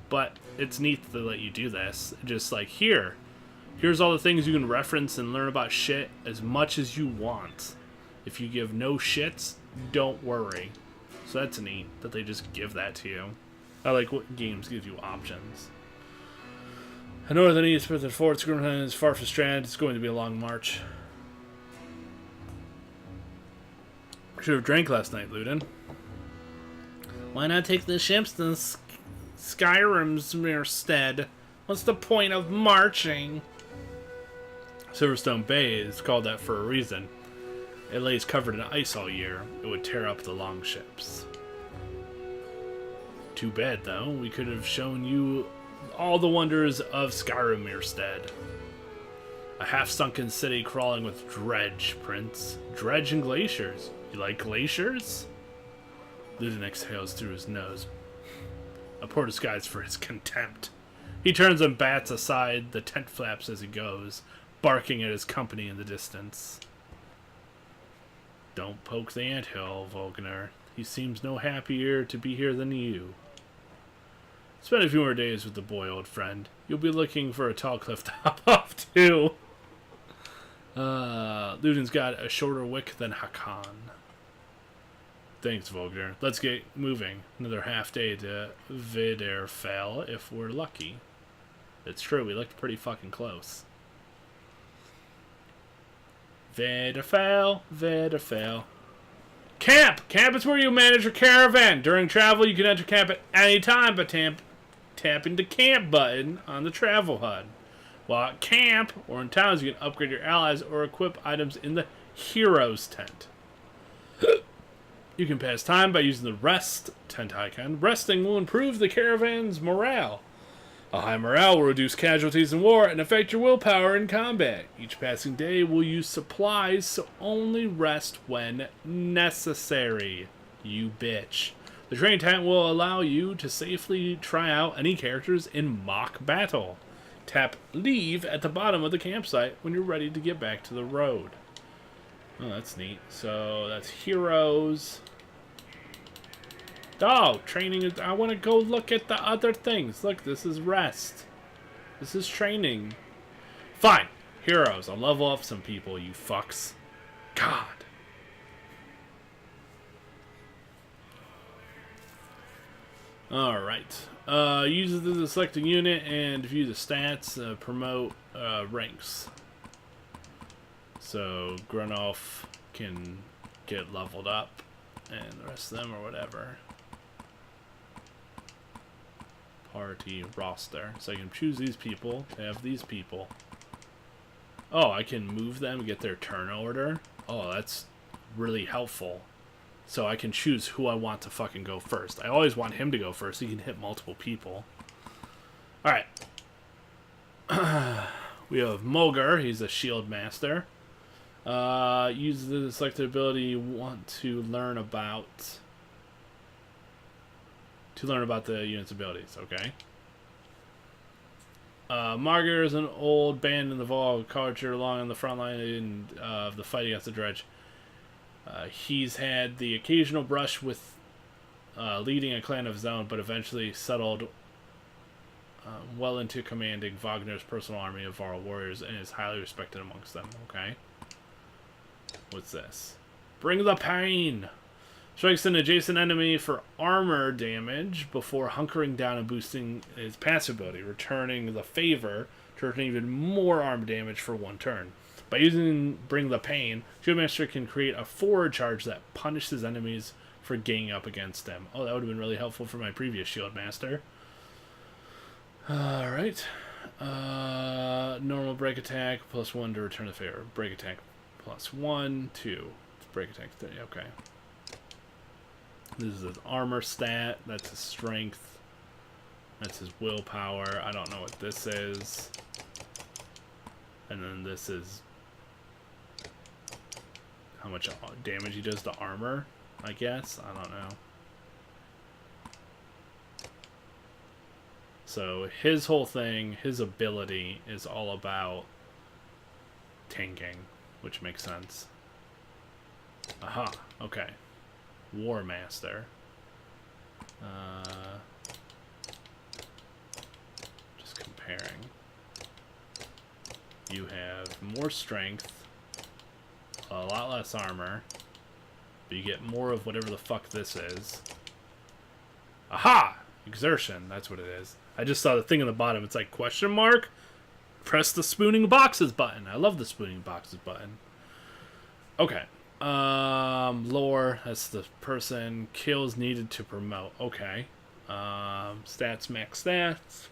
But it's neat to let you do this. Just like here's all the things you can reference and learn about shit as much as you want. If you give no shits, don't worry. So that's neat that they just give that to you. I like what games give you options. I know the east, but the forts is far from Strand. It's going to be a long march. Should have drank last night, Ludin. Why not take the ships to Skyrim's instead? What's the point of marching? Silverstone Bay is called that for a reason. It lays covered in ice all year. It would tear up the longships. Too bad, though. We could have shown you all the wonders of Skyrim instead. A half-sunken city crawling with dredge, Prince. Dredge and glaciers. You like glaciers? Ludin exhales through his nose. A poor disguise for his contempt. He turns and bats aside the tent flaps as he goes, barking at his company in the distance. Don't poke the anthill, Volgner. He seems no happier to be here than you. Spend a few more days with the boy, old friend. You'll be looking for a tall cliff to hop off to. Ludin's got a shorter wick than Hakan. Thanks, Volgner. Let's get moving. Another half day to Viderfell if we're lucky. It's true, we looked pretty fucking close. Viderfell, Viderfell. Camp! Camp is where you manage your caravan. During travel, you can enter camp at any time by tapping the camp button on the travel HUD. While at camp or in towns, you can upgrade your allies or equip items in the hero's tent. You can pass time by using the rest tent icon. Resting will improve the caravan's morale. A high morale will reduce casualties in war and affect your willpower in combat. Each passing day will use supplies, so only rest when necessary. You bitch. The training tent will allow you to safely try out any characters in mock battle. Tap leave at the bottom of the campsite when you're ready to get back to the road. Oh, that's neat. So that's heroes. Oh, training is... I want to go look at the other things. Look, this is rest. This is training. Fine. Heroes. I'll level up some people, you fucks. God. Alright. Use the selected unit and view the stats, promote ranks. So Grunolf can get leveled up, and the rest of them or whatever. Party roster. So I can choose these people, have these people. Oh, I can move them, get their turn order. Oh, that's really helpful. So I can choose who I want to fucking go first. I always want him to go first. He can hit multiple people. Alright. We have Mulgar. He's a shield master. Use the selected ability you want to learn about. To learn about the unit's abilities. Okay. Margar is an old band in the Vol culture along on the front line of the fight against the Dredge. He's had the occasional brush with leading a clan of his own, but eventually settled well into commanding Wagner's personal army of Varl warriors and is highly respected amongst them. Okay. What's this? Bring the pain! Strikes an adjacent enemy for armor damage before hunkering down and boosting his passive ability, returning the favor to return even more armor damage for one turn. By using Bring the Pain, Shieldmaster can create a forward charge that punishes enemies for ganging up against them. Oh, that would have been really helpful for my previous Shieldmaster. Alright. Normal break attack, +1 to return the favor. Break attack, +1, 2. Break attack, 3. Okay. This is his armor stat. That's his strength. That's his willpower. I don't know what this is. And then this is how much damage he does to armor, I guess. I don't know. So his whole thing, his ability is all about tanking, which makes sense. Aha, okay. War Master. Just comparing. You have more strength, a lot less armor, but you get more of whatever the fuck this is. Aha! Exertion, that's what it is. I just saw the thing in the bottom. It's like question mark. Press the spooning boxes button. I love the spooning boxes button. Okay. Lore, that's the person. Kills needed to promote. Okay. Stats, max stats.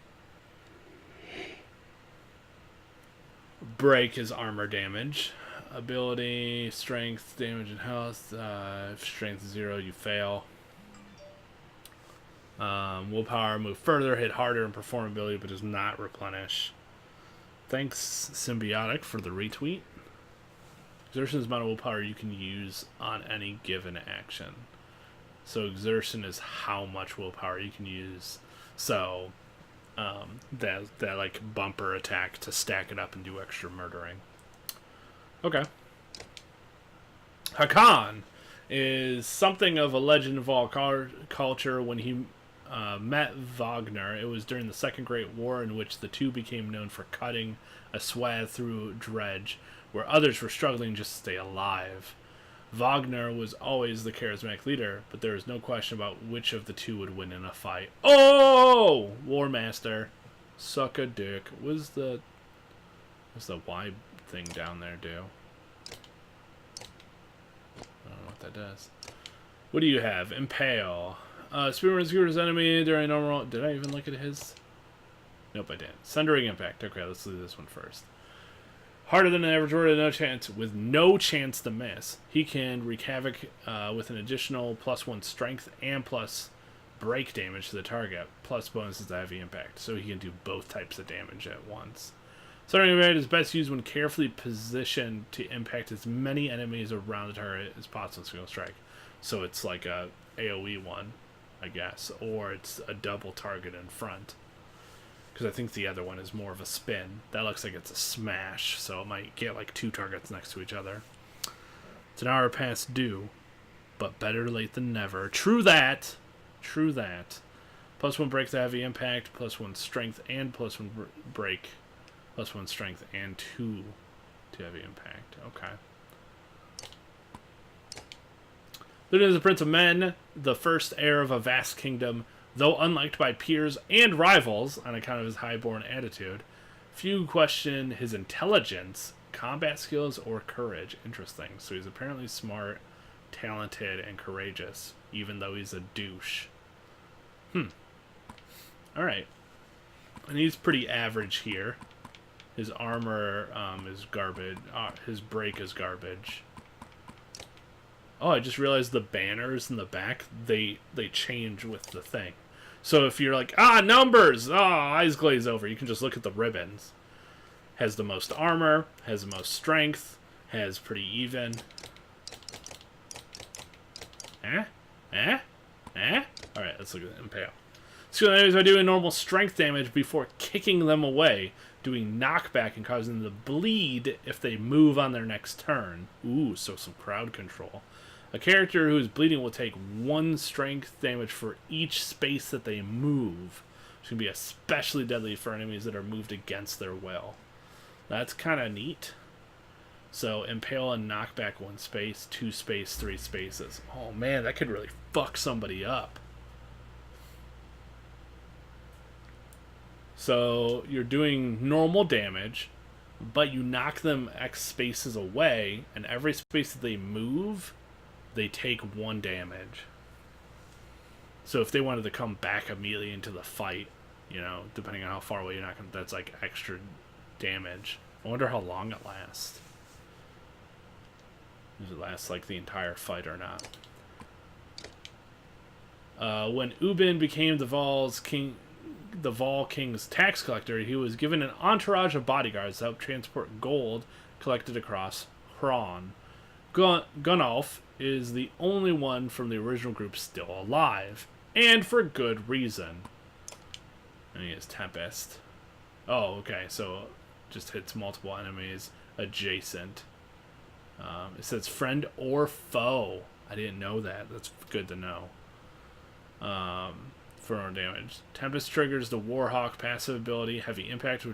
Break is armor damage. Ability, strength, damage, and health. If strength is 0, you fail. Willpower, move further, hit harder, and perform ability, but does not replenish. Thanks, Symbiotic, for the retweet. Exertion is the amount of willpower you can use on any given action. So exertion is how much willpower you can use. So that like bumper attack to stack it up and do extra murdering. Okay. Hakan is something of a legend of all culture. When he met Wagner, it was during the Second Great War, in which the two became known for cutting a swath through Dredge, where others were struggling just to stay alive. Wagner was always the charismatic leader, but there was no question about which of the two would win in a fight. Oh! War Master. Suck a dick. What's the Y thing down there do? I don't know what that does. What do you have? Impale. Spearman skewers his enemy during normal... Did I even look at his? Nope, I didn't. Sundering Impact. Okay, let's do this one first. Harder than an average warrior, with no chance to miss. He can wreak havoc with an additional +1 strength and plus break damage to the target, plus bonuses to heavy impact. So he can do both types of damage at once. Sundering Impact is best used when carefully positioned to impact as many enemies around the target as possible in a single strike. So it's like a AoE one, I guess, or it's a double target in front. Because I think the other one is more of a spin. That looks like it's a smash, so it might get like 2 targets next to each other. It's an hour past due, but better late than never. True that. True that. +1 break to heavy impact, +1 strength, and +1 break. +1 strength, and 2 to heavy impact. Okay. Then is the Prince of Men, the first heir of a vast kingdom, Though unliked by peers and rivals on account of his highborn attitude, few question his intelligence, combat skills, or courage. Interesting. So he's apparently smart, talented, and courageous, even though he's a douche. Alright. And he's pretty average here. His armor is garbage. His break is garbage. Oh, I just realized the banners in the back, they change with the thing. So if you're like, numbers! Eyes glaze over, you can just look at the ribbons. Has the most armor, has the most strength, has pretty even. Alright, let's look at the Impale. Skill enemies by doing normal strength damage before kicking them away, doing knockback and causing them to bleed if they move on their next turn. Ooh, so some crowd control. A character who is bleeding will take 1 strength damage for each space that they move. Which can be especially deadly for enemies that are moved against their will. That's kind of neat. So, impale and knockback 1 space, 2 space, 3 spaces. Oh man, that could really fuck somebody up. So, you're doing normal damage, but you knock them X spaces away, and every space that they move, they take 1 damage. So if they wanted to come back immediately into the fight, you know, depending on how far away you're not, that's like extra damage. I wonder how long it lasts. Does it last like the entire fight or not? When Ubin became the Vol King's tax collector, he was given an entourage of bodyguards to help transport gold collected across Hron. Gunnulf is the only one from the original group still alive, and for good reason. And he is Tempest. Oh, okay, so just hits multiple enemies adjacent. It says friend or foe. I didn't know that. That's good to know. For own damage. Tempest triggers the Warhawk passive ability, Heavy Impact,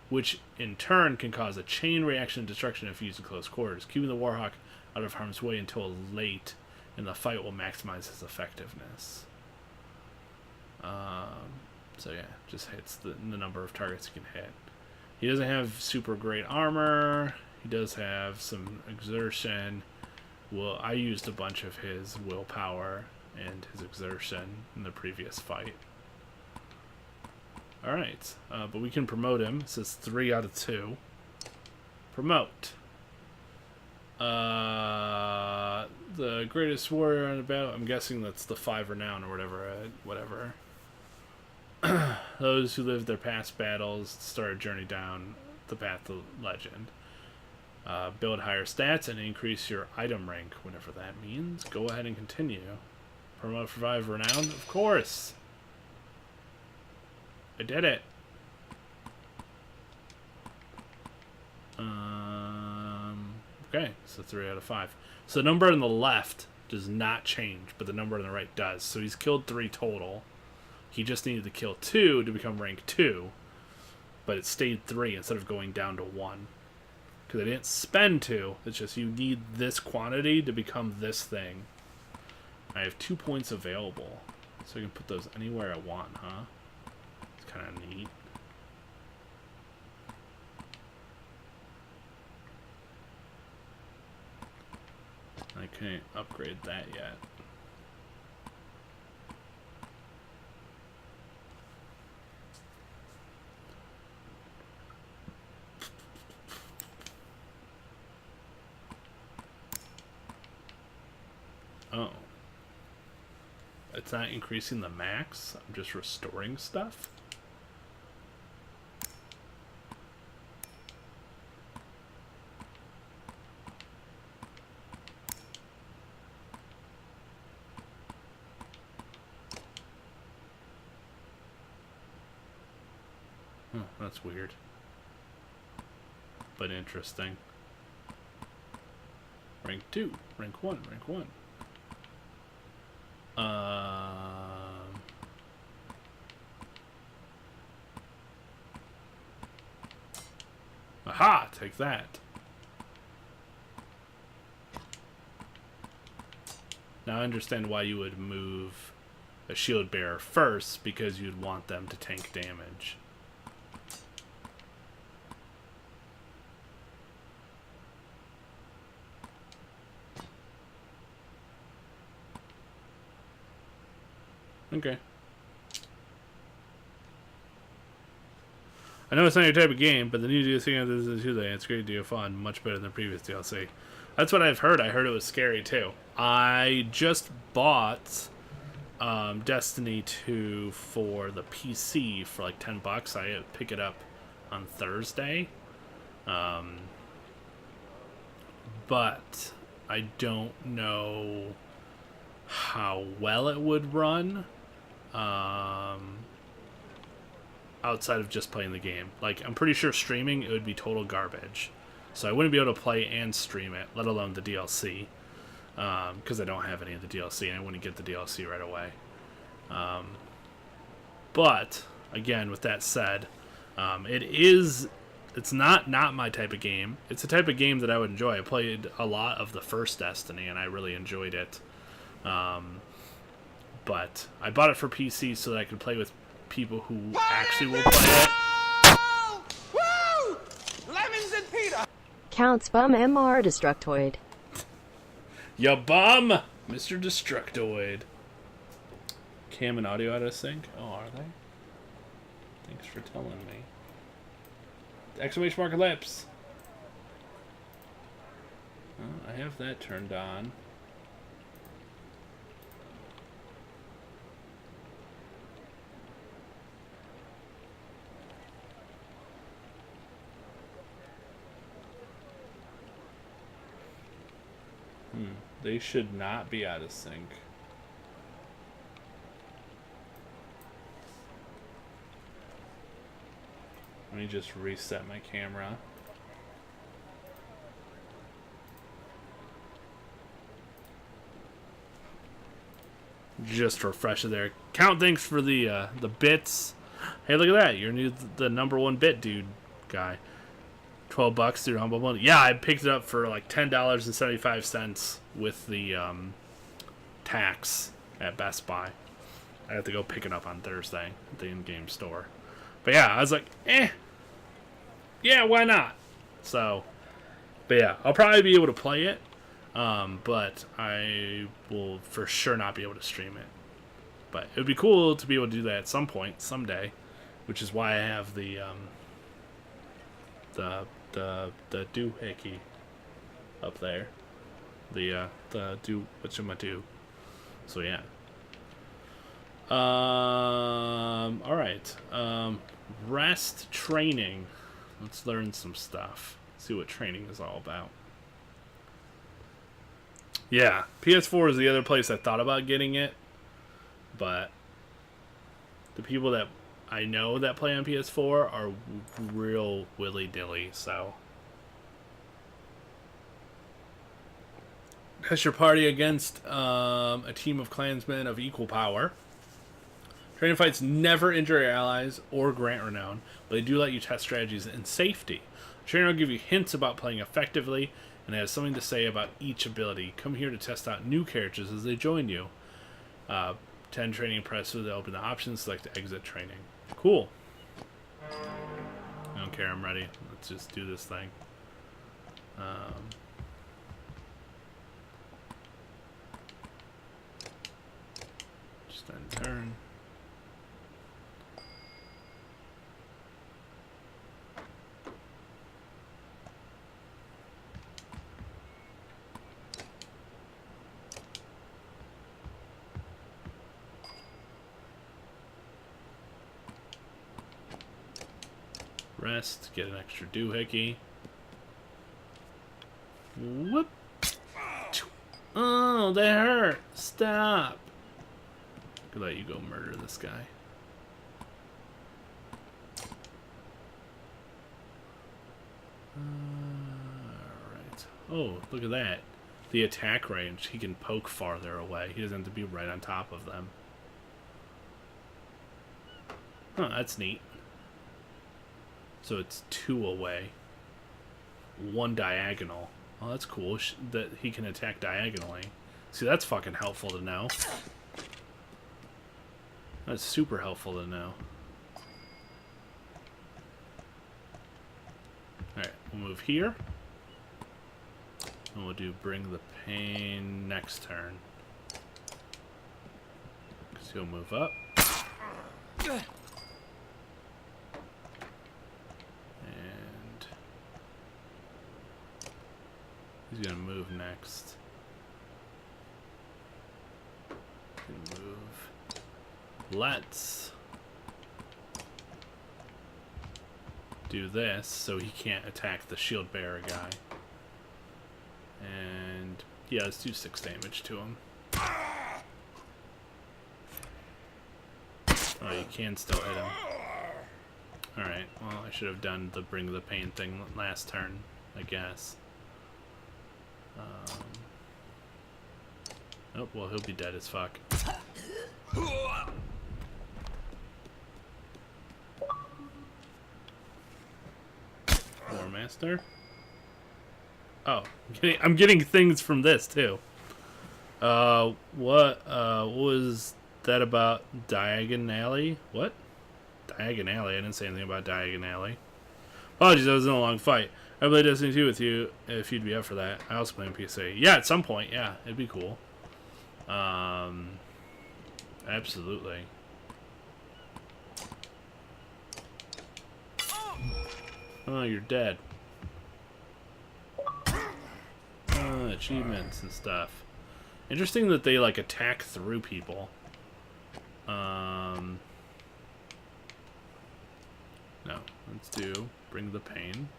which in turn can cause a chain reaction of destruction if used in close quarters. Keeping the Warhawk out of harm's way until late in the fight will maximize his effectiveness. So yeah, just hits the number of targets he can hit. He doesn't have super great armor. He does have some exertion. Well, I used a bunch of his willpower and his exertion in the previous fight. Alright, but we can promote him. It says 3 out of 2. Promote. The greatest warrior on the battle. I'm guessing that's the 5 renown or whatever. Those who lived their past battles start a journey down the path to legend. Build higher stats and increase your item rank, whatever that means. Go ahead and continue. Promote for 5 renown? Of course! I did it! Okay, so 3 out of 5. So the number on the left does not change, but the number on the right does. So he's killed 3 total. He just needed to kill 2 to become rank 2. But it stayed 3 instead of going down to 1. Because I didn't spend 2. It's just you need this quantity to become this thing. I have 2 points available. So I can put those anywhere I want, huh? It's kind of neat. I can't upgrade that yet. Oh. It's not increasing the max, I'm just restoring stuff? Oh, that's weird. But interesting. Rank 2, rank 1, rank 1. Aha! Take that. Now I understand why you would move a shield bearer first because you'd want them to tank damage. Okay. I know it's not your type of game, but the new DLC on this is Tuesday. It's a great deal of fun, much better than the previous DLC. That's what I've heard. I heard it was scary too. I just bought Destiny 2 for the PC for like $10. I pick it up on Thursday, but I don't know how well it would run. Outside of just playing the game. Like, I'm pretty sure streaming, it would be total garbage. So I wouldn't be able to play and stream it, let alone the DLC. Because I don't have any of the DLC, and I wouldn't get the DLC right away. But, again, with that said, it's not my type of game. It's a type of game that I would enjoy. I played a lot of the first Destiny, and I really enjoyed it. But I bought it for PC so that I could play with people who actually will play it. Woo! Lemons and Peter! Counts bum MR Destructoid. Ya bum! Mr. Destructoid. Cam and audio out of sync? Oh, are they? Thanks for telling me. Exclamation mark ellipse. I have that turned on. They should not be out of sync. Let me just reset my camera. Just refresh it there. Count, thanks for the bits. Hey, look at that. You're the #1 bit dude guy. $12 through Humble Bundle. Yeah, I picked it up for like $10.75 with the tax at Best Buy. I have to go pick it up on Thursday at the in-game store. But yeah, I was like, yeah, why not? So, but yeah, I'll probably be able to play it, but I will for sure not be able to stream it. But it would be cool to be able to do that at some point, someday, which is why I have the doohickey up there. The do whatchamadu. So yeah. Alright. Rest training. Let's learn some stuff. See what training is all about. Yeah, PS4 is the other place I thought about getting it, but the people that I know that play on PS4 are real willy-nilly, so. Test your party against a team of clansmen of equal power. Training fights never injure your allies or grant renown, but they do let you test strategies in safety. The trainer will give you hints about playing effectively and has something to say about each ability. Come here to test out new characters as they join you. 10 training press to open the options, select exit training. Cool. I don't care, I'm ready. Let's just do this thing. Just end turn. Rest, get an extra doohickey. Whoop! Oh, that hurt! Stop! Could let you go murder this guy. Alright. Oh, look at that. The attack range. He can poke farther away. He doesn't have to be right on top of them. Huh, that's neat. So it's 2 away. 1 diagonal. Oh, that's cool. That he can attack diagonally. See, that's fucking helpful to know. That's super helpful to know. Alright, we'll move here. And we'll do bring the pain next turn. Because he'll move up. And he's going to move next. Move. Let's do this so he can't attack the shield bearer guy. And yeah, let's do 6 damage to him. Oh, you can still hit him. Alright, well, I should have done the bring the pain thing last turn, I guess. Oh, well, he'll be dead as fuck. War Master? Oh, I'm getting things from this, too. What was that about Diagon Alley? What? Diagon Alley? I didn't say anything about Diagon Alley. Apologies, I was in a long fight. I played Destiny 2 with you, if you'd be up for that. I also play on PC. Yeah, at some point, yeah, it'd be cool. Absolutely. Oh, you're dead. Achievements and stuff. Interesting that they, like, attack through people. No, let's do bring the pain.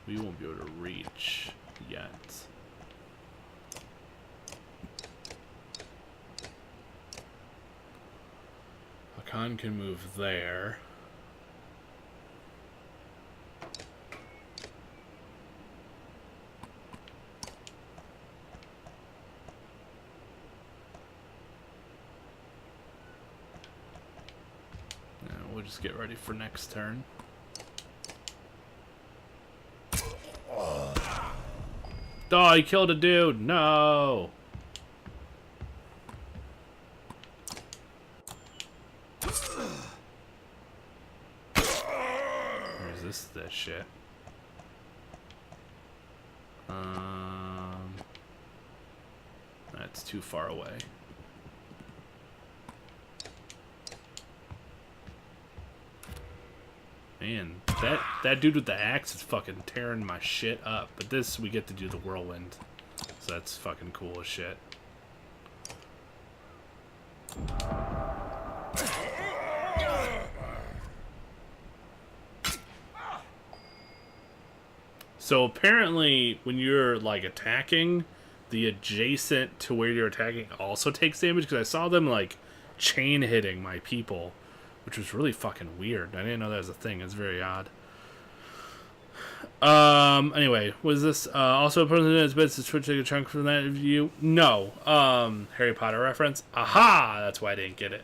We won't be able to reach yet. Hakan can move there. Now we'll just get ready for next turn. Oh, he killed a dude. No. Resist that shit. That's too far away. Man, that dude with the axe is fucking tearing my shit up. But this, we get to do the whirlwind. So that's fucking cool as shit. So apparently, when you're, like, attacking, the adjacent to where you're attacking also takes damage. Because I saw them, like, chain hitting my people. Which was really fucking weird. I didn't know that was a thing. It's very odd. Anyway, was this also a person that's bits to Twitch take a chunk from that view? No. Harry Potter reference? Aha! That's why I didn't get it.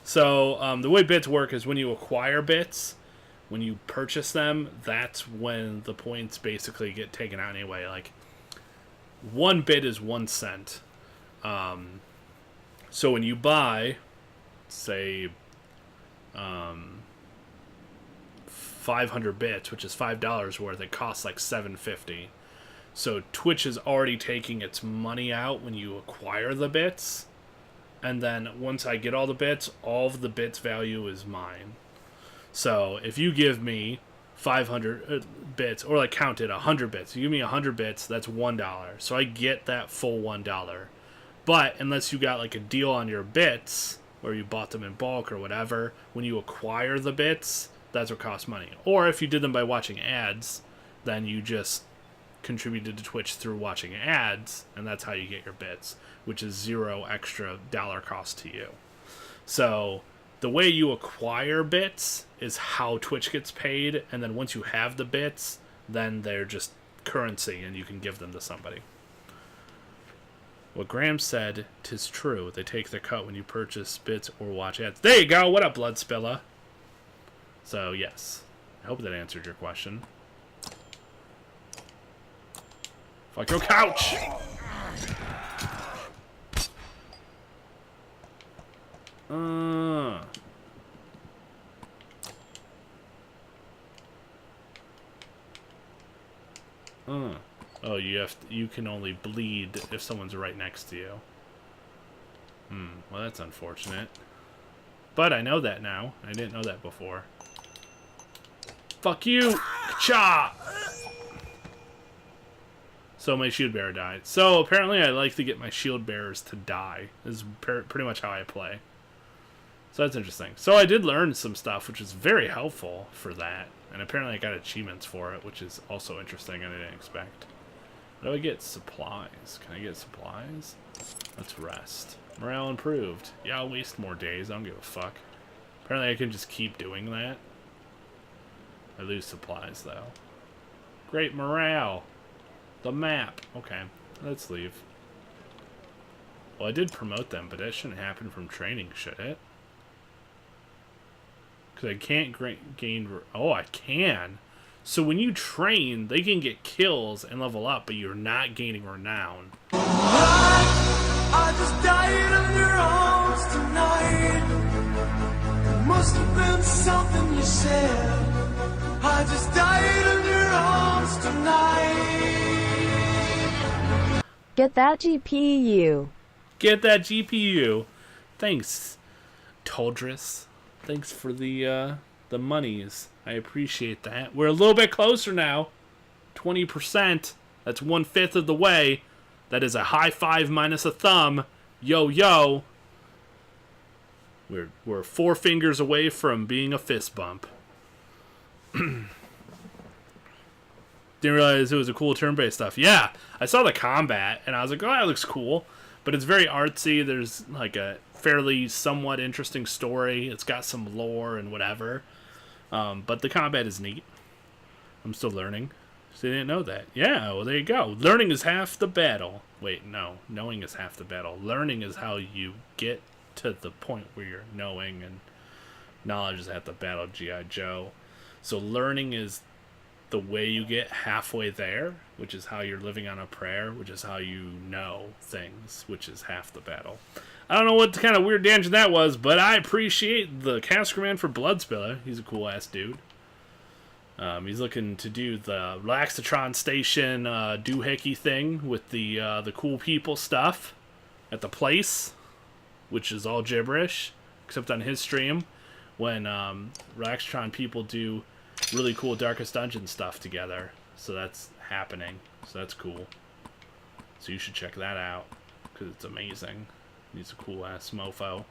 So, the way bits work is when you acquire bits, when you purchase them, that's when the points basically get taken out anyway. Like, 1 bit is 1 cent. So when you buy, say, 500 bits, which is $5 worth, it costs like $7.50. So Twitch is already taking its money out when you acquire the bits, and then once I get all the bits, all of the bits value is mine. So if you give me 500 bits, or like count it 100 bits, you give me 100 bits, that's $1. So I get that full $1. But unless you got like a deal on your bits, or you bought them in bulk or whatever, when you acquire the bits, that's what costs money. Or if you did them by watching ads, then you just contributed to Twitch through watching ads, and that's how you get your bits, which is $0 extra dollar cost to you. So the way you acquire bits is how Twitch gets paid, and then once you have the bits, then they're just currency, and you can give them to somebody. What Graham said, 'tis true. They take their cut when you purchase bits or watch ads. There you go! What up, Bloodspilla? So, yes. I hope that answered your question. Fuck your couch! Oh, you can only bleed if someone's right next to you. Well, that's unfortunate. But I know that now. I didn't know that before. Fuck you! Cha! So my shield bearer died. So apparently I like to get my shield bearers to die. This is pretty much how I play. So that's interesting. So I did learn some stuff, which is very helpful for that. And apparently I got achievements for it, which is also interesting and I didn't expect. How do I get supplies? Can I get supplies? Let's rest. Morale improved. Yeah, I'll waste more days. I don't give a fuck. Apparently I can just keep doing that. I lose supplies, though. Great morale. The map. Okay, let's leave. Well, I did promote them, but that shouldn't happen from training, should it? Because I can't gain... Oh, I can. So when you train, they can get kills and level up, but you're not gaining renown. I just died in your arms tonight. It must have been something you said. I just died in your arms tonight. Get that GPU. Get that GPU. Thanks, Toldris. Thanks for the monies. I appreciate that. We're a little bit closer now. 20%. That's 1/5 of the way. That is a high five minus a thumb. Yo, yo. We're 4 fingers away from being a fist bump. Didn't realize it was a cool turn-based stuff. Yeah, I saw the combat, and I was like, oh, that looks cool. But it's very artsy. There's like a fairly somewhat interesting story. It's got some lore and whatever. But the combat is neat. I'm still learning. So I didn't know that. Yeah, well, there you go. Learning is half the battle. Wait, no. Knowing is half the battle. Learning is how you get to the point where you're knowing, and knowledge is half the battle, G.I. Joe. So learning is the way you get halfway there, which is how you're living on a prayer, which is how you know things, which is half the battle. I don't know what kind of weird tangent that was, but I appreciate the Casker Man for Bloodspiller. He's a cool-ass dude. He's looking to do the Laxatron Station doohickey thing with the cool people stuff at the place, which is all gibberish, except on his stream, when Laxatron people do really cool Darkest Dungeon stuff together. So that's happening. So that's cool. So you should check that out, because it's amazing. He's a cool-ass mofo.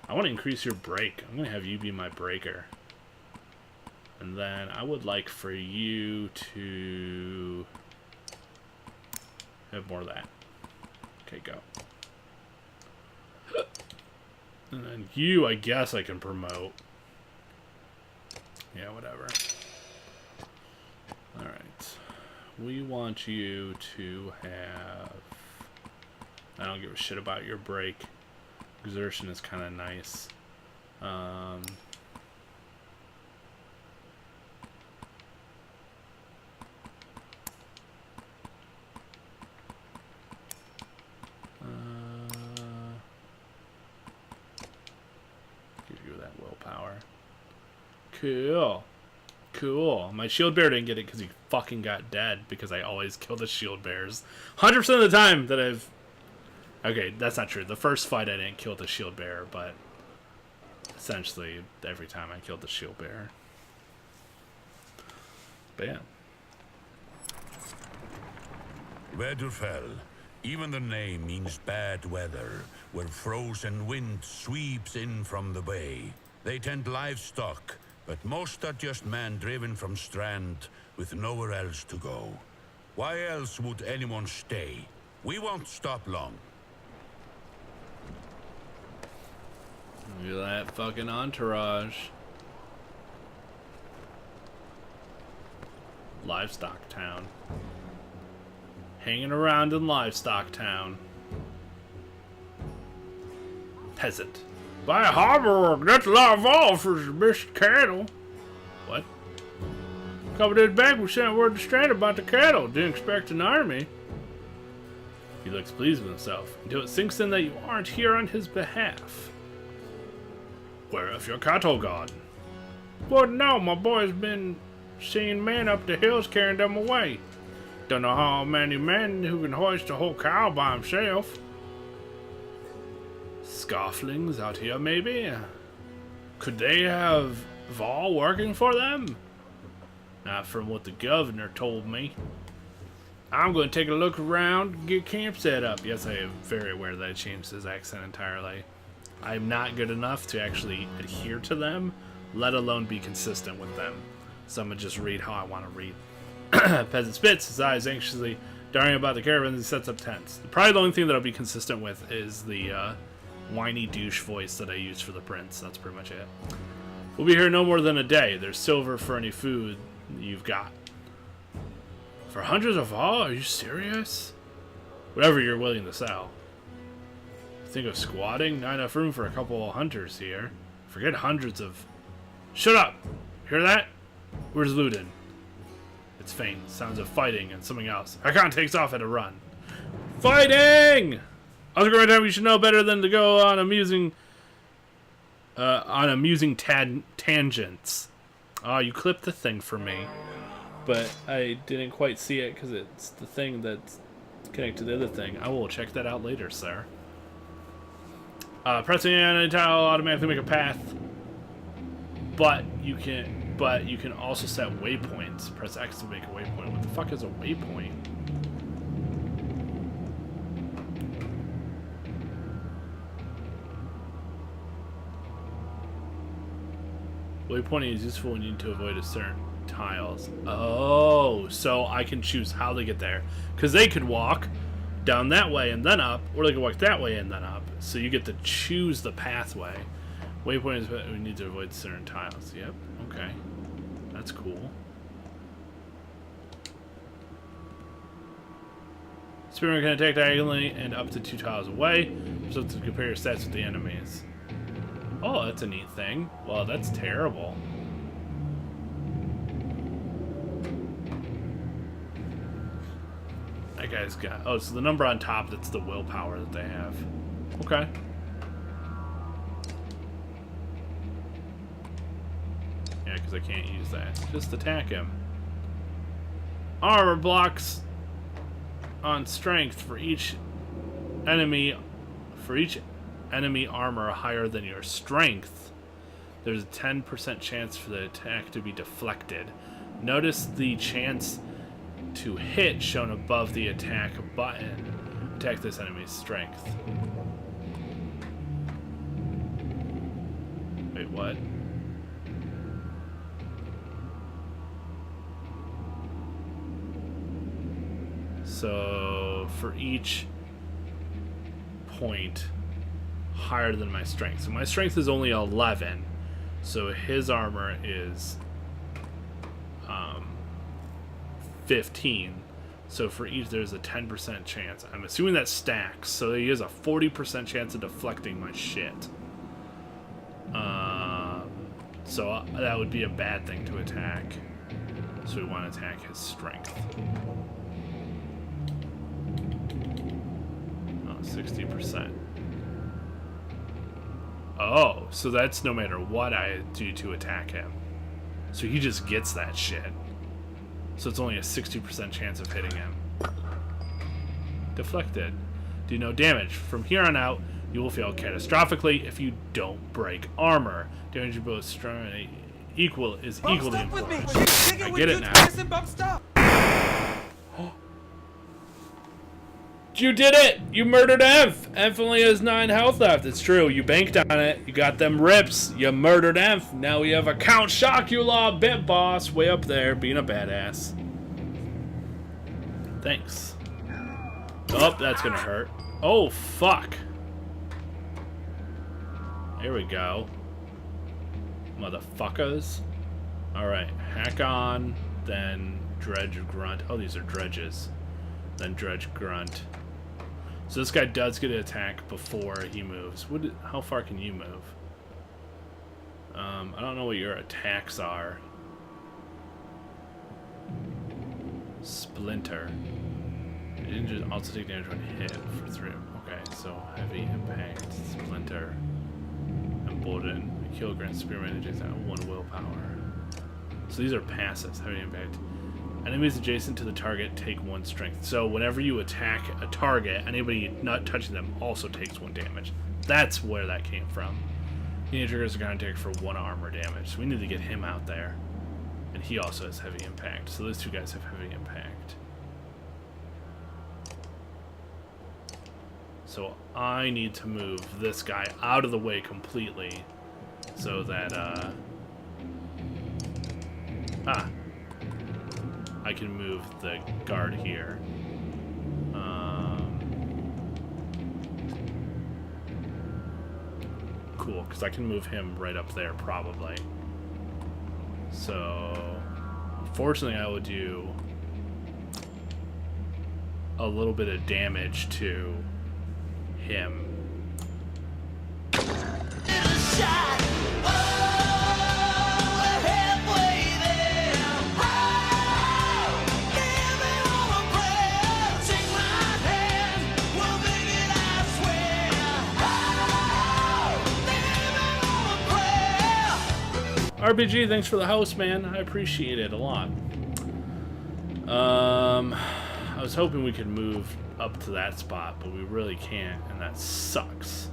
I want to increase your break. I'm going to have you be my breaker. And then I would like for you to have more of that. Okay, go. And then you, I guess I can promote. Yeah, whatever. Alright. We want you to have... I don't give a shit about your break. Exertion is kind of nice. Give you that willpower. Cool. Cool. My shield bearer didn't get it because he fucking got dead, because I always kill the shield bearers. 100% of the time that I've... Okay, that's not true. The first fight I didn't kill the shield bearer, but essentially every time I killed the shield bearer. But yeah. Wedderfell. Even the name means bad weather, where frozen wind sweeps in from the bay. They tend livestock, but most are just men driven from Strand with nowhere else to go. Why else would anyone stay? We won't stop long. Look at that fucking entourage. Livestock Town. Hanging around in Livestock Town. Peasant. By harbor, that's Laval for the best cattle. What? Couple days back we sent word to Strand about the cattle. Didn't expect an army. He looks pleased with himself, until it sinks in that you aren't here on his behalf. Where have your cattle gone? Well, no, my boy's been seeing men up the hills carrying them away. Don't know how many men who can hoist a whole cow by himself. Scofflings out here, maybe? Could they have Vol working for them? Not from what the governor told me. I'm going to take a look around and get camp set up. Yes, I am very aware that I changed his accent entirely. I'm not good enough to actually adhere to them, let alone be consistent with them. So I'm going to just read how I want to read. Peasant spits his eyes anxiously, darting about the caravan as he sets up tents. Probably the only thing that I'll be consistent with is the whiny douche voice that I use for the prince. That's pretty much it. We'll be here no more than a day. There's silver for any food you've got. For hundreds of all? Are you serious? Whatever you're willing to sell. Think of squatting? Not enough room for a couple of hunters here. Forget hundreds of... Shut up! Hear that? Where's Ludin? It's faint. Sounds of fighting and something else. Hakon takes off at a run. Fighting! Other great time you should know better than to go on amusing tangents. Oh, you clipped the thing for me. But I didn't quite see it because it's the thing that's connected to the other thing. I will check that out later, sir. Pressing on a tile will automatically make a path. But you can also set waypoints. Press X to make a waypoint. What the fuck is a waypoint? Waypointing is useful when you need to avoid a certain tiles. Oh, so I can choose how they get there. Because they could walk down that way and then up, or they could walk that way and then up. So you get to choose the pathway. Waypoint is we need to avoid certain tiles. Yep, okay. That's cool. Spearman can attack diagonally and up to 2 tiles away, so to compare your stats with the enemies. Oh, that's a neat thing. Well, that's terrible. That guy's got... Oh, so the number on top, that's the willpower that they have. Okay. Yeah, because I can't use that. Just attack him. Armor blocks on strength for each enemy. For each enemy armor higher than your strength, there's a 10% chance for the attack to be deflected. Notice the chance to hit shown above the attack button. Attack this enemy's strength. Wait, what? So for each point higher than my strength. So my strength is only 11. So his armor is 15. So for each there's a 10% chance. I'm assuming that stacks. So he has a 40% chance of deflecting my shit. So that would be a bad thing to attack. So we want to attack his strength. Oh, 60%. Oh, so that's no matter what I do to attack him. So he just gets that shit. So it's only a 60% chance of hitting him. Deflected. Do no damage. From here on out, you will fail catastrophically if you don't break armor. Damage you both strong and equally important. I get it now. You did it! You murdered Enf! Enf only has 9 health left. It's true. You banked on it. You got them rips. You murdered Enf. Now we have a Count Shockula bit boss way up there being a badass. Thanks. Oh, that's gonna hurt. Oh, fuck. Here we go. Motherfuckers. Alright, hack on, then dredge grunt. Oh, these are dredges. Then dredge grunt. So this guy does get an attack before he moves. How far can you move? I don't know what your attacks are. Splinter. Ninjas also take damage when hit for 3. Okay, so heavy impact, splinter, embolden, kill grant spearman takes out 1 willpower. So these are passives, heavy impact. Enemies adjacent to the target take 1 strength. So whenever you attack a target, anybody not touching them also takes 1 damage. That's where that came from. He triggers a contact for 1 armor damage. So we need to get him out there. And he also has heavy impact. So those 2 guys have heavy impact. So I need to move this guy out of the way completely so that I can move the guard here. Cool, because I can move him right up there probably. So unfortunately I will do a little bit of damage to him. RPG, thanks for the house, man. I appreciate it a lot. I was hoping we could move up to that spot, but we really can't, and that sucks.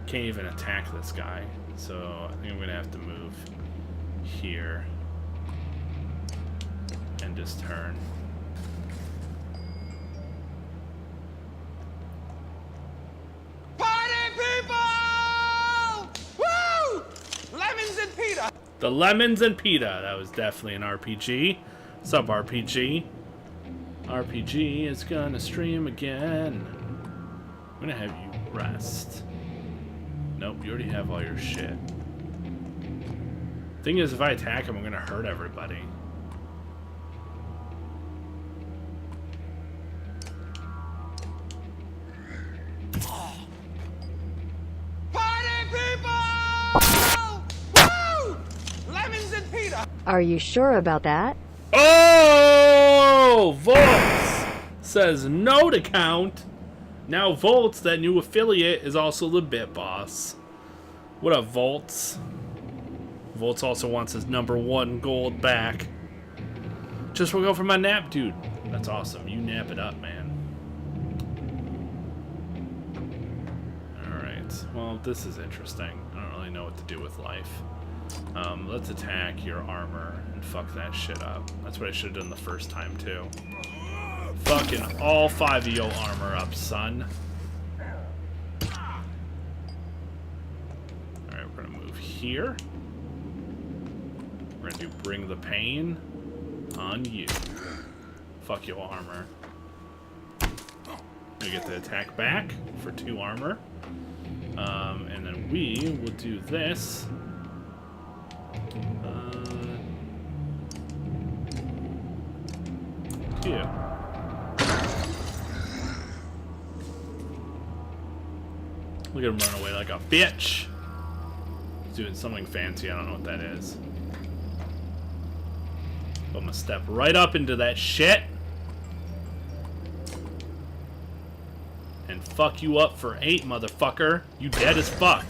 Can't even attack this guy, so I think I'm gonna have to move here and just turn. Party people! Woo! Lemons and pita. The lemons and pita. That was definitely an RPG. What's up, RPG? RPG is gonna stream again. I'm gonna have you rest. Nope, you already have all your shit. Thing is, if I attack him, I'm gonna hurt everybody. Party people! Woo! Lemons and pita. Are you sure about that? Oh! Volts says no to count. Now Volts, that new affiliate, is also the bit boss. What up, Volts? Volts also wants his #1 gold back. Just woke up from my nap, dude. That's awesome. You nap it up, man. Alright. Well, this is interesting. I don't really know what to do with life. Let's attack your armor and fuck that shit up. That's what I should have done the first time, too. Fucking all 5 of your armor up, son. Alright, we're gonna move here. We're gonna do bring the pain on you. Fuck your armor. We get the attack back for 2 armor. And then we will do this. Here. Look at him run away like a bitch. He's doing something fancy. I don't know what that is. I'm gonna step right up into that shit. And fuck you up for 8, motherfucker. You dead as fuck.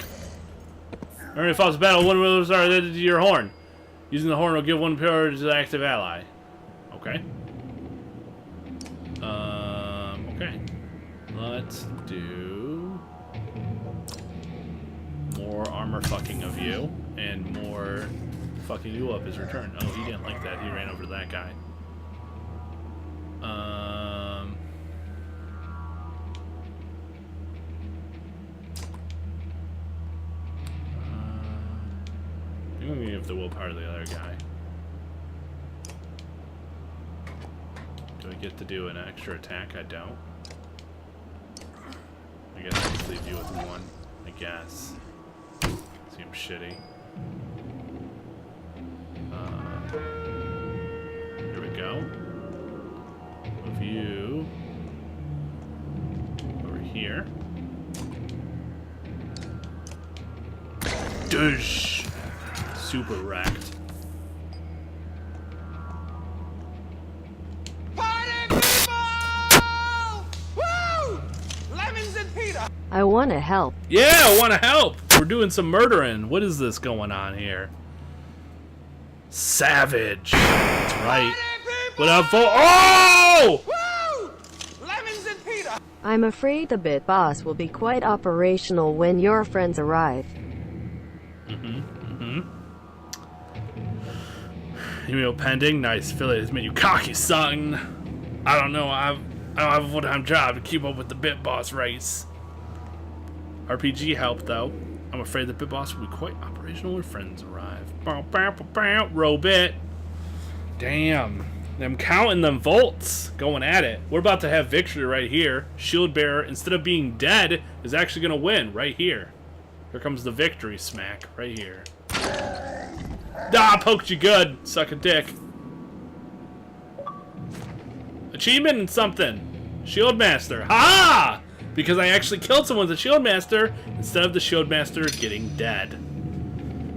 During a false battle, 1 will are added to your horn. Using the horn will give 1 power to the active ally. Okay. Okay. Let's do more armor fucking of you and more fucking you up his return. Oh, he didn't like that. He ran over to that guy. I think I'm gonna give the willpower to the other guy. Do I get to do an extra attack? I don't. I guess I just leave you with 1. I guess. Seems shitty. Here we go. Move you over here. Douche! Super wrecked. Party people! I want to help. Yeah, I want to help. We're doing some murdering. What is this going on here? Savage. That's right. What up, Oh! Woo! Lemons and Peter. I'm afraid the bit boss will be quite operational when your friends arrive. Email pending. Nice. Philly has made you cocky, son. I don't know. I don't have a full-time job to keep up with the bit boss race. RPG help though. I'm afraid the bit boss will be quite operational when friends arrive. Robit. Damn. I'm counting them volts. Going at it. We're about to have victory right here. Shield bearer, instead of being dead, is actually going to win right here. Here comes the victory smack right here. Ah, poked you good. Suck a dick. Achievement and something. Shield master. Ha! Because I actually killed someone with a shield master instead of the shield master getting dead.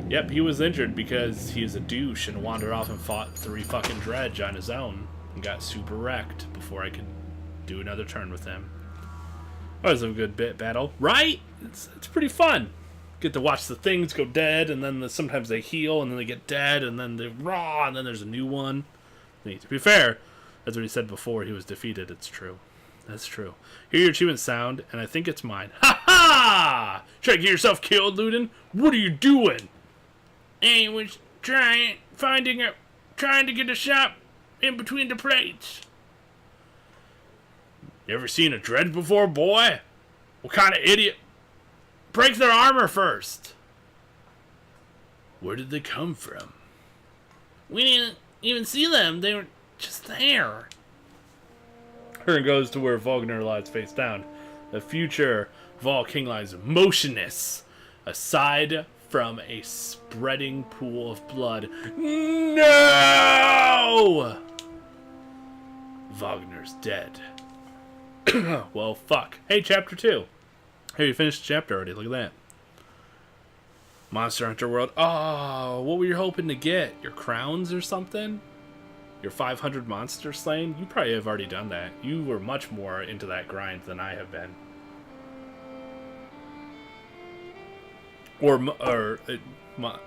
Yep, he was injured because he was a douche and wandered off and fought 3 fucking dredge on his own and got super wrecked before I could do another turn with him. That was a good bit battle, right? It's pretty fun. Get to watch the things go dead, and then sometimes they heal, and then they get dead, and then they raw, and then there's a new one. To be fair, that's what he said before he was defeated. It's true. That's true. Hear your achievement sound, and I think it's mine. Ha ha! Try to get yourself killed, Luden? What are you doing? I was trying to get a shot in between the plates. You ever seen a dredge before, boy? What kind of idiot breaks their armor first? Where did they come from? We didn't even see them. They were just there. Turn goes to where Wagner lies face down. The future Vol King lies motionless, aside from a spreading pool of blood. No! Wagner's dead. Well, fuck. Hey, chapter 2. Hey, you finished the chapter already. Look at that. Monster Hunter World. Oh, what were you hoping to get? Your crowns or something? Your 500 monster slain? You probably have already done that. You were much more into that grind than I have been. Or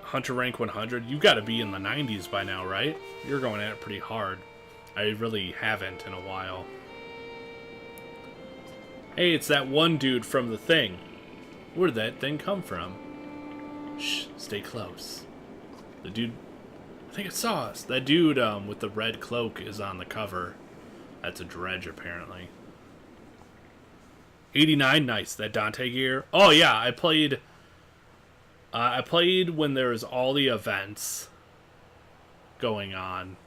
Hunter rank 100. You've got to be in the 90s by now, right? You're going at it pretty hard. I really haven't in a while. Hey, it's that one dude from the thing. Where did that thing come from? Shh, stay close. The dude... I think it saw us. That dude with the red cloak is on the cover. That's a dredge, apparently. 89, nice. That Dante gear. Oh, yeah, I played when there was all the events going on.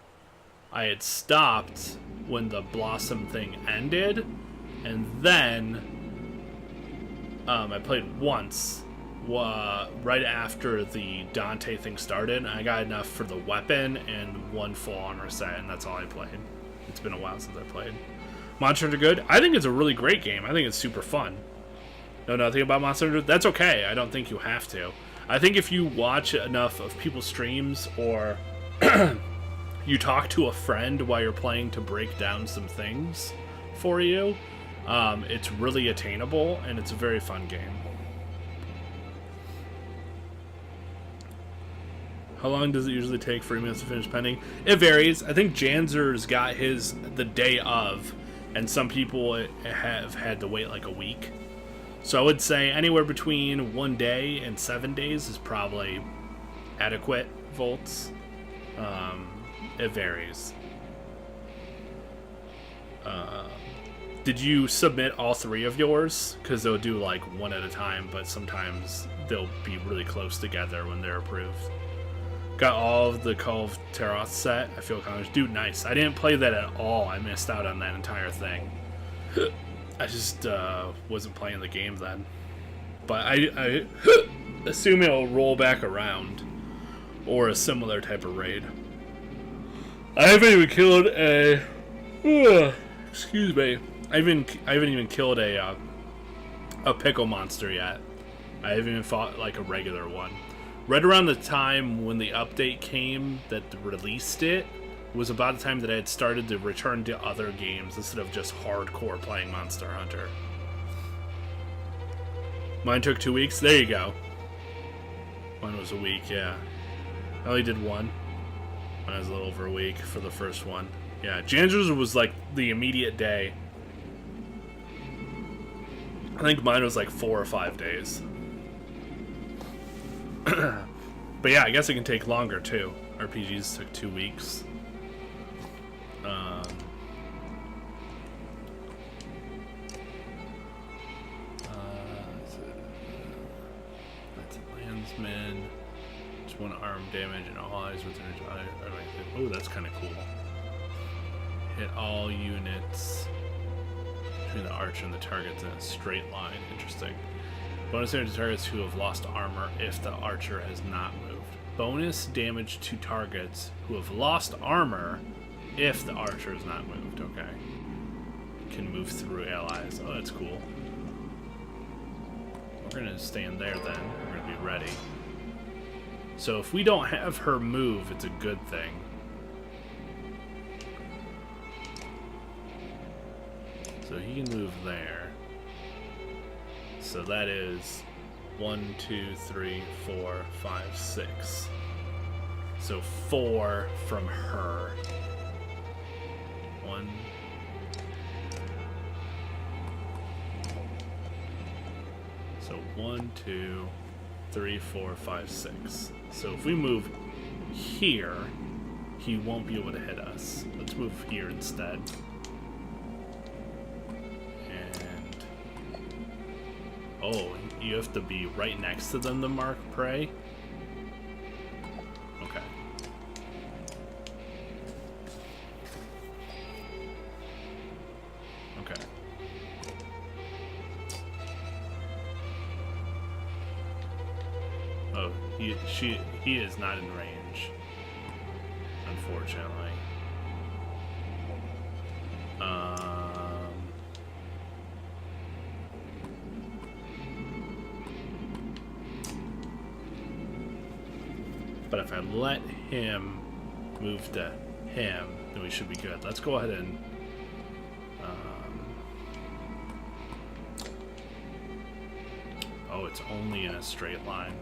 I had stopped when the Blossom thing ended. And then I played once right after the Dante thing started. I got enough for the weapon and one full armor set, and that's all I played. It's been a while since I played. Monster Hunter good? I think it's a really great game. I think it's super fun. Know nothing about Monster Hunter? That's okay. I don't think you have to. I think if you watch enough of people's streams or you talk to a friend while you're playing to break down some things for you, it's really attainable, and it's a very fun game. How long does it usually take for emails to finish pending? It varies. I think Janzer's got his the day of, and some people have had to wait like a week. So I would say anywhere between 1 day and 7 days is probably adequate volts. It varies. Did you submit all 3 of yours? Because they'll do like one at a time, but sometimes they'll be really close together when they're approved. Got all of the Call of Taroth set. I feel accomplished. Dude, nice. I didn't play that at all. I missed out on that entire thing. I just wasn't playing the game then. But I assume it'll roll back around. Or a similar type of raid. I haven't even killed a... excuse me. I haven't even killed a pickle monster yet. I haven't even fought like a regular one. Right around the time when the update came that released it was about the time that I had started to return to other games instead of just hardcore playing Monster Hunter. Mine took 2 weeks. There you go. Mine was a week, yeah. I only did one. Mine was a little over a week for the first one. Yeah, Janger's was like the immediate day. I think mine was like 4 or 5 days. But yeah, I guess it can take longer too. RPGs took 2 weeks. That's a landsman. Just 1 arm damage and all eyes within his eye. Oh, that's kind of cool. Hit all units between the archer and the targets in a straight line. Interesting. Bonus damage to targets who have lost armor if the archer has not moved. Bonus damage to targets who have lost armor if the archer has not moved. Okay. Can move through allies. Oh, that's cool. We're going to stand there then. We're going to be ready. So if we don't have her move, it's a good thing. So he can move there. So that is 1, 2, 3, 4, 5, 6. So 4 from her. 1. So 1, 2, 3, 4, 5, 6. So if we move here, he won't be able to hit us. Let's move here instead. Oh, you have to be right next to them to mark prey? Okay. Okay. Oh, he is not in range. Unfortunately. But if I let him move to him, then we should be good. Let's go ahead and oh, it's only in a straight line.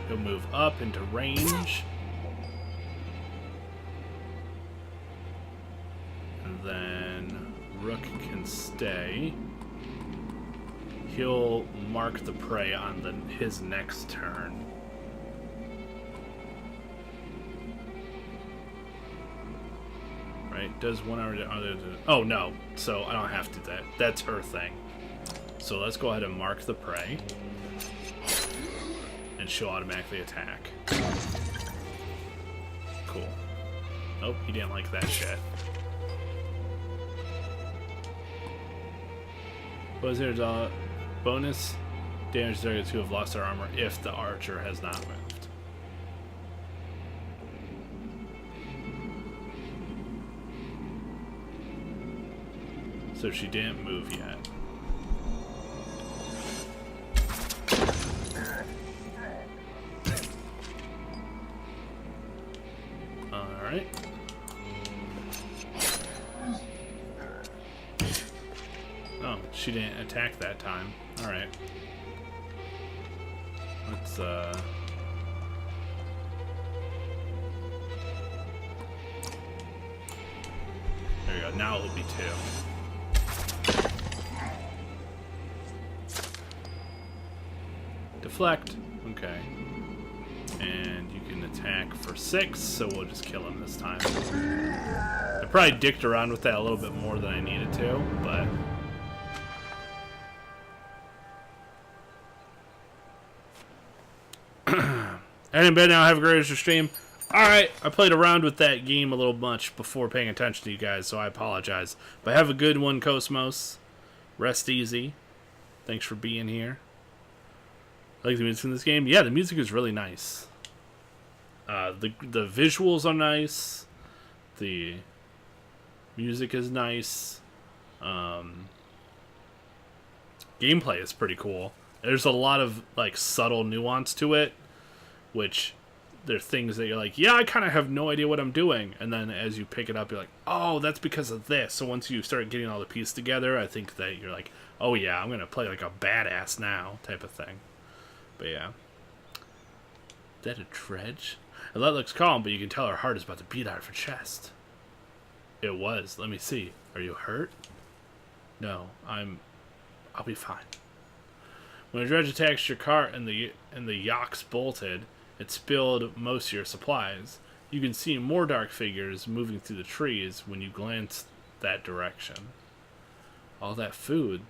He'll move up into range. And then Rook can stay. He'll mark the prey on his next turn. Right? Does 1 hour other than... Oh, no. So I don't have to do that. That's her thing. So let's go ahead and mark the prey. And she'll automatically attack. Cool. Nope, he didn't like that shit. What is there? Bonus damage to targets who have lost their armor if the archer has not moved. So she didn't move yet. Alright. Oh, she didn't attack that time. Alright. Let's, there we go. Now it'll be 2. Deflect. Okay. And you can attack for 6, so we'll just kill him this time. I probably dicked around with that a little bit more than I needed to, but... And bed now, have a great rest of your stream. Alright, I played around with that game a little much before paying attention to you guys, so I apologize. But have a good one, Cosmos. Rest easy. Thanks for being here. I like the music in this game. Yeah, the music is really nice. The visuals are nice. The music is nice. Gameplay is pretty cool. There's a lot of like subtle nuance to it, which there are things that you're like, yeah, I kind of have no idea what I'm doing, and then as you pick it up, you're like, oh, that's because of this. So once you start getting all the pieces together, I think that you're like, oh yeah, I'm gonna play like a badass now, type of thing. But yeah, is that a dredge? And that looks calm, but you can tell her heart is about to beat out of her chest. It was. Let me see. Are you hurt? No, I'll be fine. When a dredge attacks your cart and the yacht's bolted, it spilled most of your supplies. You can see more dark figures moving through the trees when you glance that direction. All that food.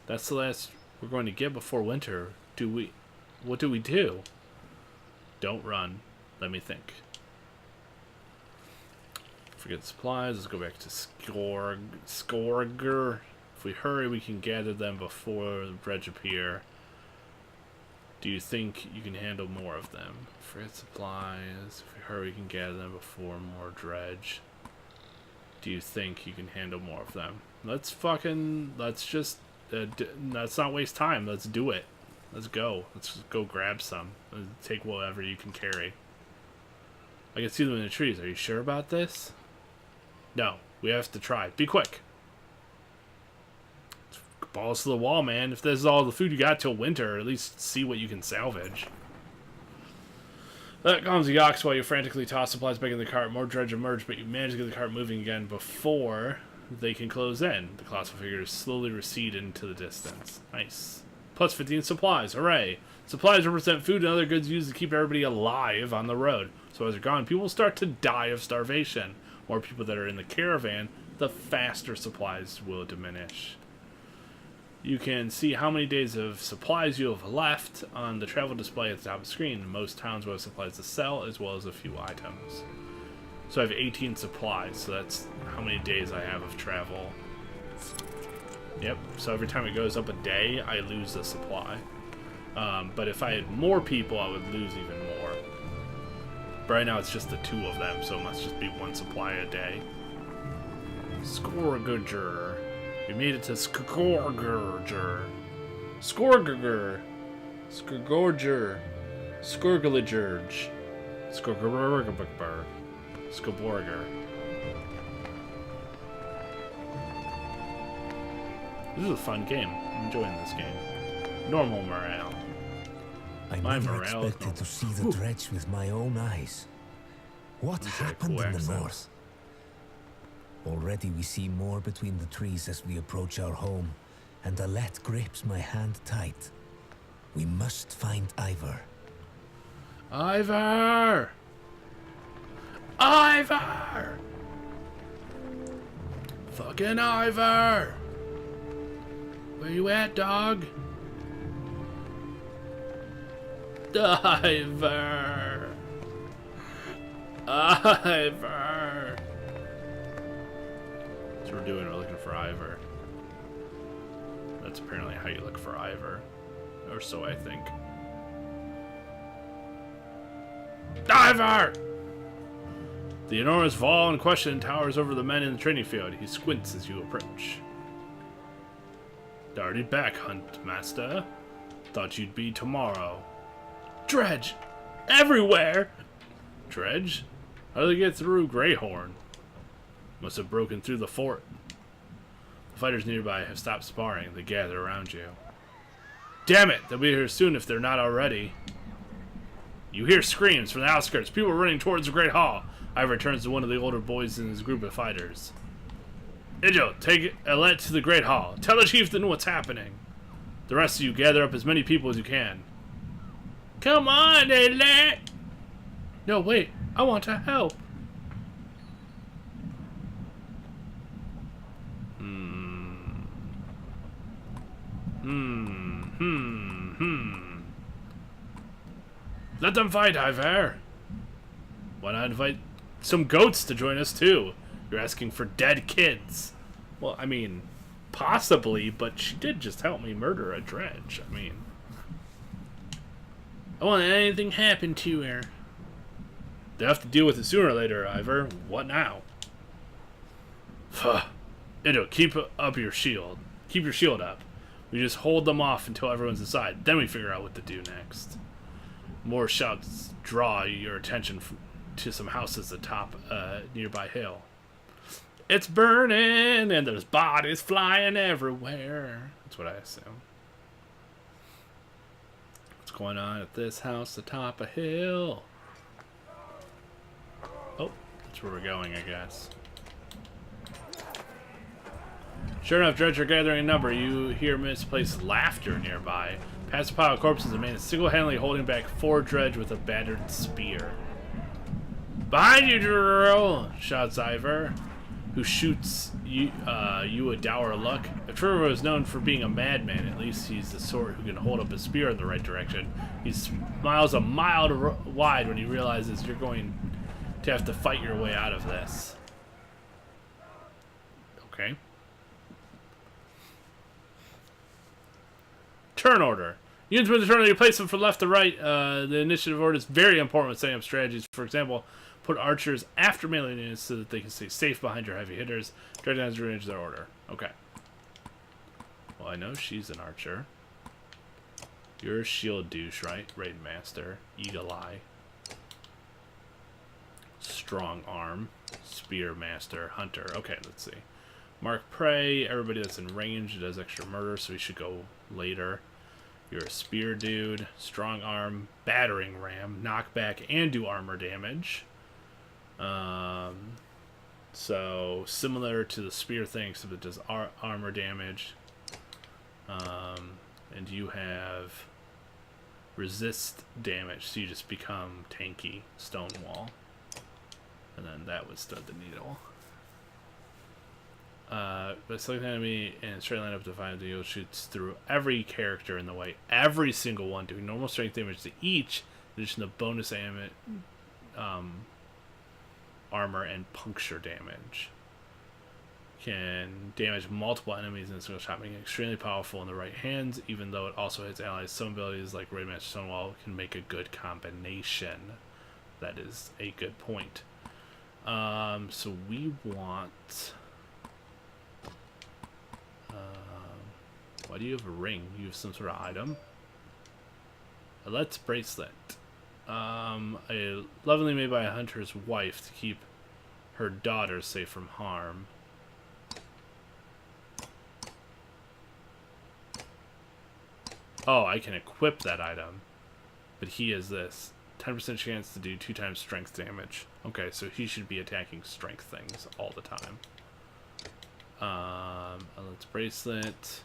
That's the last we're going to get before winter. What do we do? Don't run. Let me think. Forget supplies. Let's go back to Skorger. If we hurry, we can gather them before the dredge appear. Do you think you can handle more of them? Forget supplies. If we hurry, we can gather them before more dredge. Do you think you can handle more of them? Let's just, let's not waste time. Let's do it. Let's go. Let's just go grab some. Take whatever you can carry. I can see them in the trees. Are you sure about this? No. We have to try. Be quick. Balls to the wall, man. If this is all the food you got till winter, at least see what you can salvage. That calms the ox while you frantically toss supplies back in the cart. More dredge emerge, but you manage to get the cart moving again before they can close in. The colossal figures slowly recede into the distance. Nice. Plus 15 supplies. Hooray. Supplies represent food and other goods used to keep everybody alive on the road. So as they're gone, people start to die of starvation. More people that are in the caravan, the faster supplies will diminish. You can see how many days of supplies you have left on the travel display at the top of the screen. Most towns will have supplies to sell, as well as a few items. So I have 18 supplies, so that's how many days I have of travel. Yep, so every time it goes up a day, I lose a supply. But if I had more people, I would lose even more. But right now it's just the 2 of them, so it must just be 1 supply a day. Skorger. We made it to Skorger. Skorger. Skorger. Skorgeligerge. Skorgerberger. Skoborger. This is a fun game. I'm enjoying this game. Normal morale. I never expected to see the dredge with my own eyes. What happened in the north? Already we see more between the trees as we approach our home, and Alette grips my hand tight. We must find Ivor. Ivor! Ivor! Fucking Ivor! Where you at, dog? Ivor! Ivor! That's what we're doing, we're looking for Ivor. That's apparently how you look for Ivor. Or so I think. Ivor! The enormous Vol in question towers over the men in the training field. He squints as you approach. Darted back, Hunt Master. Thought you'd be tomorrow. Dredge! Everywhere! Dredge? How do they get through Greyhorn? Must have broken through the fort. The fighters nearby have stopped sparring. They gather around you. Damn it! They'll be here soon if they're not already. You hear screams from the outskirts. People running towards the Great Hall. Ivor turns to one of the older boys in his group of fighters. Idil, take Alette to the Great Hall. Tell the chieftain what's happening. The rest of you gather up as many people as you can. Come on, Alette! No, wait. I want to help. Let them fight, Ivor. Why not invite some goats to join us, too? You're asking for dead kids. Well, I mean, possibly, but she did just help me murder a dredge. I mean, I won't let anything happen to her. They have to deal with it sooner or later, Ivor. What now? Idil, keep up your shield. Keep your shield up. We just hold them off until everyone's inside. Then we figure out what to do next. More shouts draw your attention to some houses atop a nearby hill. It's burning and there's bodies flying everywhere. That's what I assume. What's going on at this house atop a hill? Oh, that's where we're going, I guess. Sure enough, Dredge are gathering a number. You hear misplaced laughter nearby. Past a pile of corpses, a man is single-handedly holding back 4 Dredge with a battered spear. Behind you, Drew! Shouts Ivor, who shoots you a dour look. If Trevor was known for being a madman, at least he's the sort who can hold up a spear in the right direction. He smiles a mile wide when he realizes you're going to have to fight your way out of this. Okay. Turn order. Units with the turn order, you place them from left to right. The initiative order is very important when setting up strategies. For example, put archers after melee units so that they can stay safe behind your heavy hitters. Try to arrange their order. Okay. Well, I know she's an archer. You're a shield douche, right? Raid master. Eagle eye. Strong arm. Spear master. Hunter. Okay, let's see. Mark prey. Everybody that's in range does extra murder, so we should go later. You're a spear dude, strong arm, battering ram, knockback, and do armor damage. So similar to the spear thing, except it does armor damage. And you have resist damage, so you just become tanky, stonewall. And then that would stud the needle. But select an enemy and straight line up to find the deal shoots through every character in the way. Every single one, doing normal strength damage to each, in addition to bonus armor and puncture damage. Can damage multiple enemies in a single shot, making it extremely powerful in the right hands, even though it also hits allies. Some abilities like Raid Master Stonewall can make a good combination. That is a good point. So we want... why do you have a ring? You have some sort of item? A Let's bracelet. A lovingly made by a hunter's wife to keep her daughter safe from harm. Oh, I can equip that item. But he has this. 10% chance to do 2 times strength damage. Okay, so he should be attacking strength things all the time. A Let's bracelet.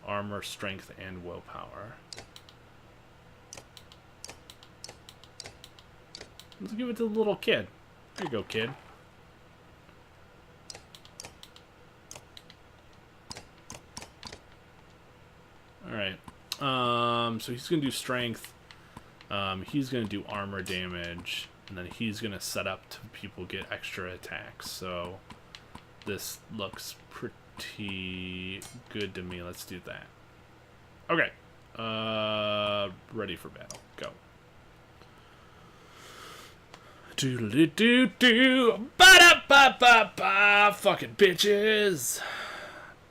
Armor, strength, and willpower. Let's give it to the little kid. Here you go, kid. Alright. So he's going to do strength. He's going to do armor damage. And then he's going to set up to people get extra attacks. So this looks pretty good to me. Let's do that. Okay. Ready for battle. Go. Doodle-doo-doo-doo. Ba-da-ba-ba-ba. Fucking bitches.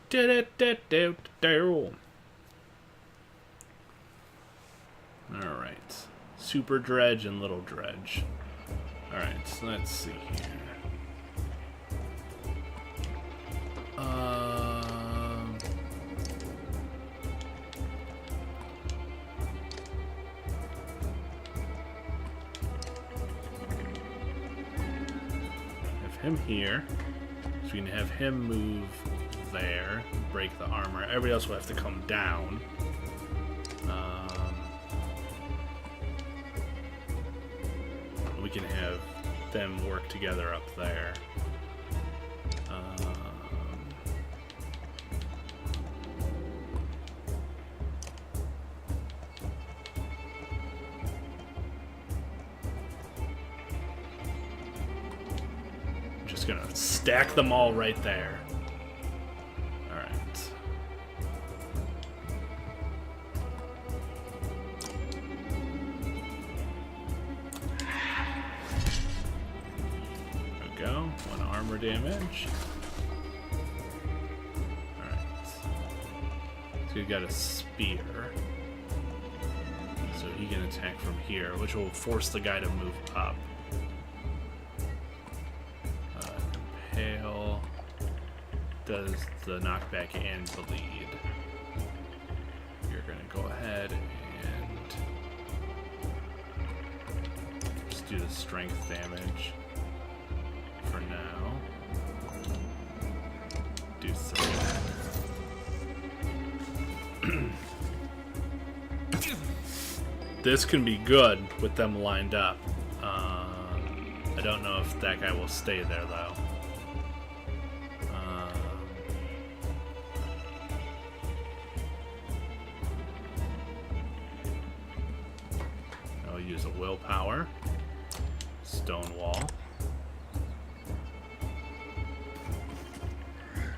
Do-do-do-do-do. Alright. Super Dredge and Little Dredge. Alright, so let's see here. Have him here. So we can have him move there, break the armor. Everybody else will have to come down. We can have them work together up there. I'm just gonna stack them all right there. Alright. Go. 1 armor damage. Alright. So you got a spear. So he can attack from here, which will force the guy to move up. Impale does the knockback and bleed. You're gonna go ahead and just do the strength damage for now. Do 3. This can be good with them lined up. I don't know if that guy will stay there though. I'll use a willpower. Stone wall.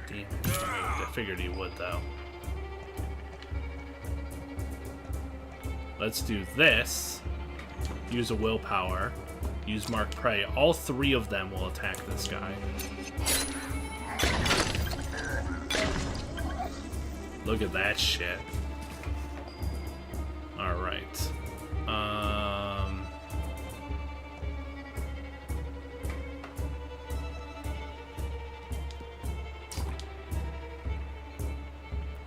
Damn, I figured he would though. Let's do this. Use a willpower. Use mark prey. All 3 of them will attack this guy. Look at that shit. Alright.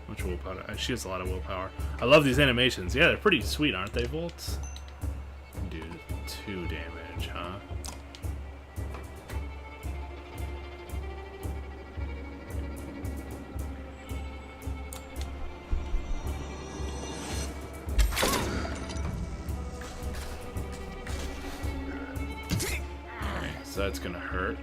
Much willpower. She has a lot of willpower. I love these animations. Yeah, they're pretty sweet, aren't they, Volts? Dude, 2 damage, huh? So that's gonna hurt.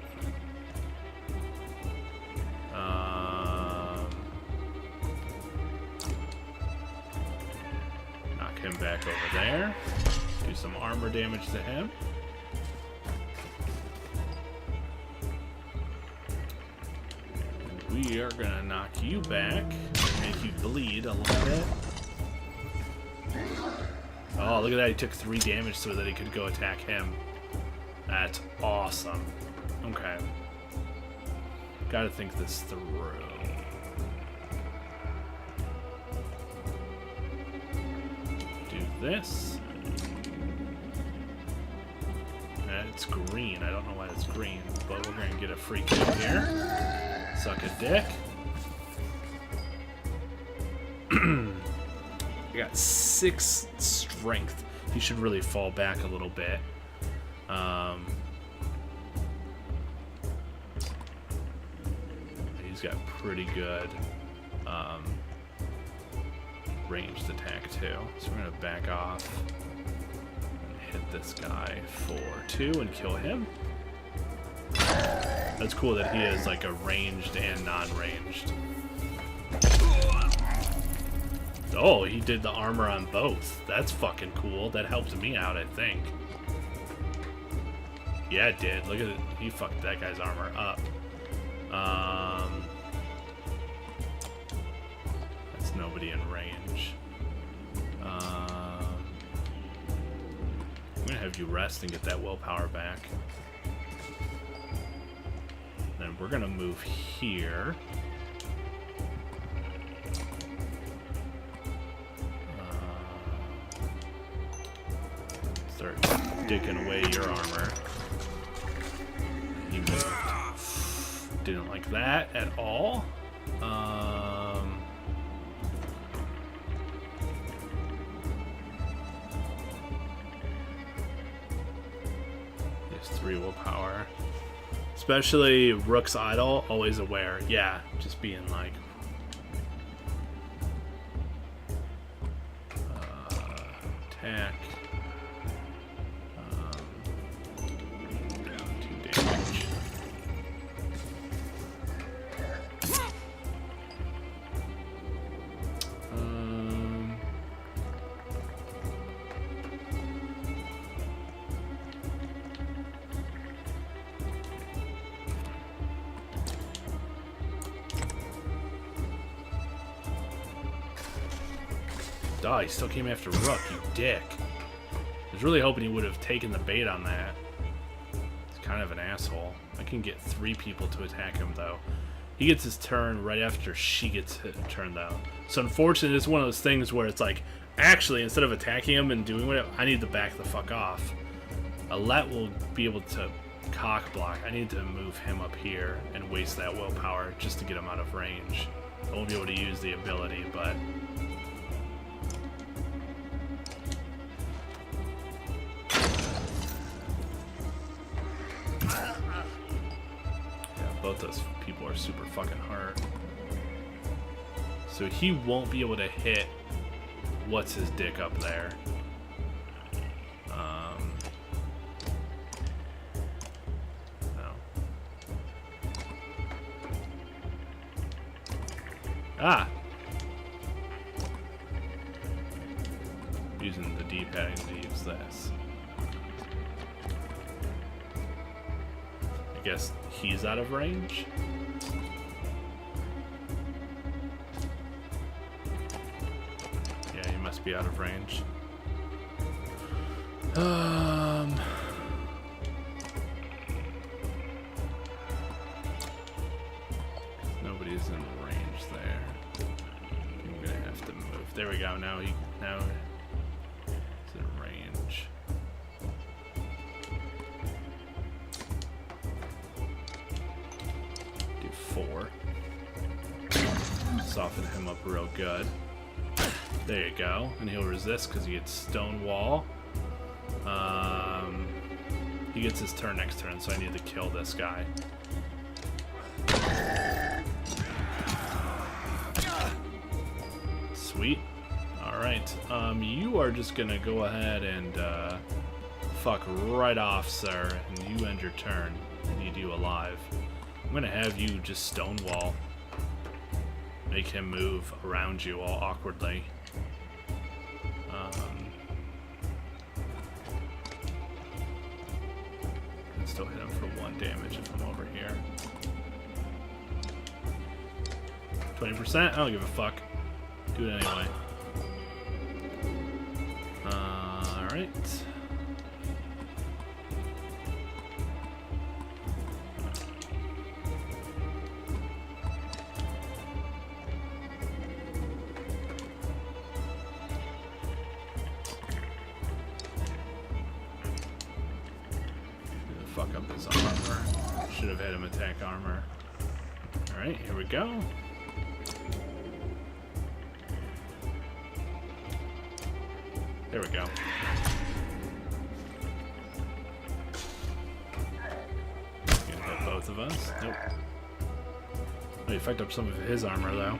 Knock him back over there. Do some armor damage to him. We are gonna knock you back, make you bleed a little bit. Oh, look at that, he took 3 damage so that he could go attack him. That's awesome. Okay. Gotta think this through. Do this. It's green. I don't know why it's green, but we're gonna get a free kill here. Suck a dick. I got 6 strength. He should really fall back a little bit. He's got pretty good ranged attack too. So we're gonna back off and hit this guy for 2 and kill him. That's cool that he is like a ranged and non-ranged. Oh, he did the armor on both. That's fucking cool. That helped me out, I think. Yeah, it did. Look at it. He fucked that guy's armor up. That's nobody in range. I'm gonna have you rest and get that willpower back. Then we're gonna move here. Start dicking away your armor. He moved. Didn't like that at all. There's 3 willpower. Especially Rook's Idol, always aware. Yeah, just being like... attack. 2 damage. Oh, he still came after Rook, you dick. I was really hoping he would have taken the bait on that. He's kind of an asshole. I can get 3 people to attack him, though. He gets his turn right after she gets turned down. So unfortunately, it's one of those things where it's like, actually, instead of attacking him and doing whatever, I need to back the fuck off. Alette will be able to cock block. I need to move him up here and waste that willpower just to get him out of range. I won't be able to use the ability, but... both those people are super fucking hard. So he won't be able to hit what's his dick up there. No. Ah! Using the D-pad to use this. I guess he's out of range. Yeah, he must be out of range. Nobody's in range there. I'm gonna have to move. There we go. Now he's in range. Do 4. Soften him up real good. There you go. And he'll resist because he gets stone wall. He gets his turn next turn, so I need to kill this guy. Sweet. Alright. You are just gonna go ahead and fuck right off, sir, and you end your turn. I need you alive. I'm gonna have you just stonewall. Make him move around you all awkwardly. Can still hit him for 1 damage if I'm over here. 20%? I don't give a fuck. Do it anyway. Alright. Fuck up his armor. Should have had him attack armor. Alright, here we go. There we go. Gonna hit both of us. Nope. Oh, he fucked up some of his armor though.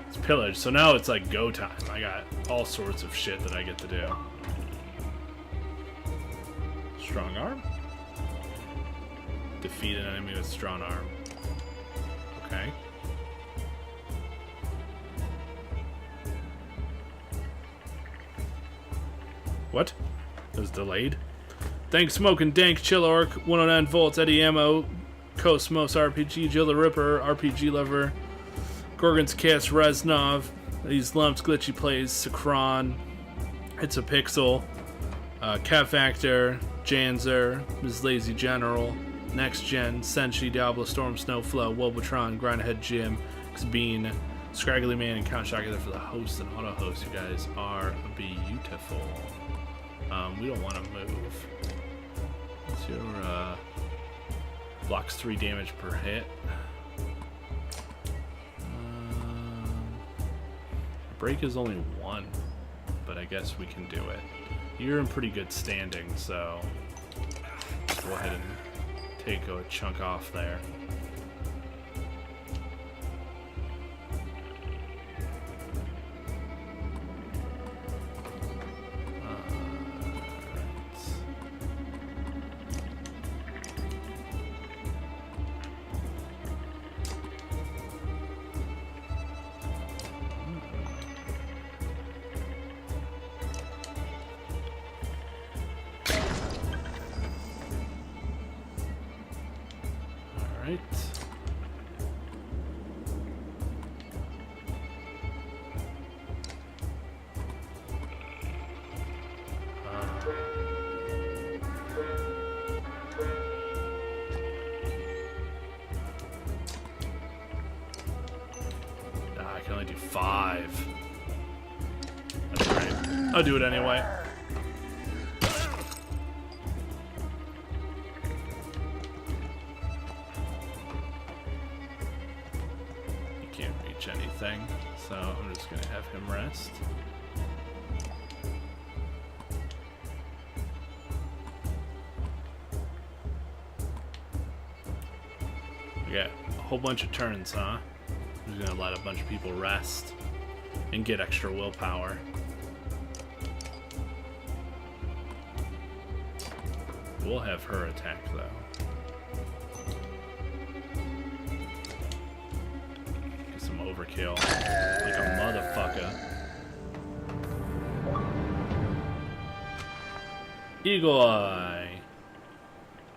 It's pillage, so now it's like go time. I got all sorts of shit that I get to do. Strong arm. Defeat an enemy with strong arm. Okay. What? It was delayed. Thanks, Smoking Dank, Chill Orc, 109 volts, Eddie Ammo, Cosmos RPG, Jill the Ripper, RPG Lover, Gorgon's Cast, Reznov, These Lumps, Glitchy Plays, Sakron, It's a Pixel, Cat Factor, Janzer, Ms. Lazy General, Next Gen, Senshi, Diablo Storm, Snowflow, Wobotron, Grindhead Jim, Xbean, Scraggly Man, and Count Shocker there for the host and auto host. You guys are beautiful. We don't want to move. It's your blocks 3 damage per hit. Break is only 1, but I guess we can do it. You're in pretty good standing, so go ahead and take a chunk off there. Alright. 25. That's great. I'll do it anyway. He can't reach anything, so I'm just gonna have him rest. We got a whole bunch of turns, huh? I'm just gonna let a bunch of people rest and get extra willpower. We'll have her attack, though. Get some overkill. Like a motherfucker. Eagle Eye.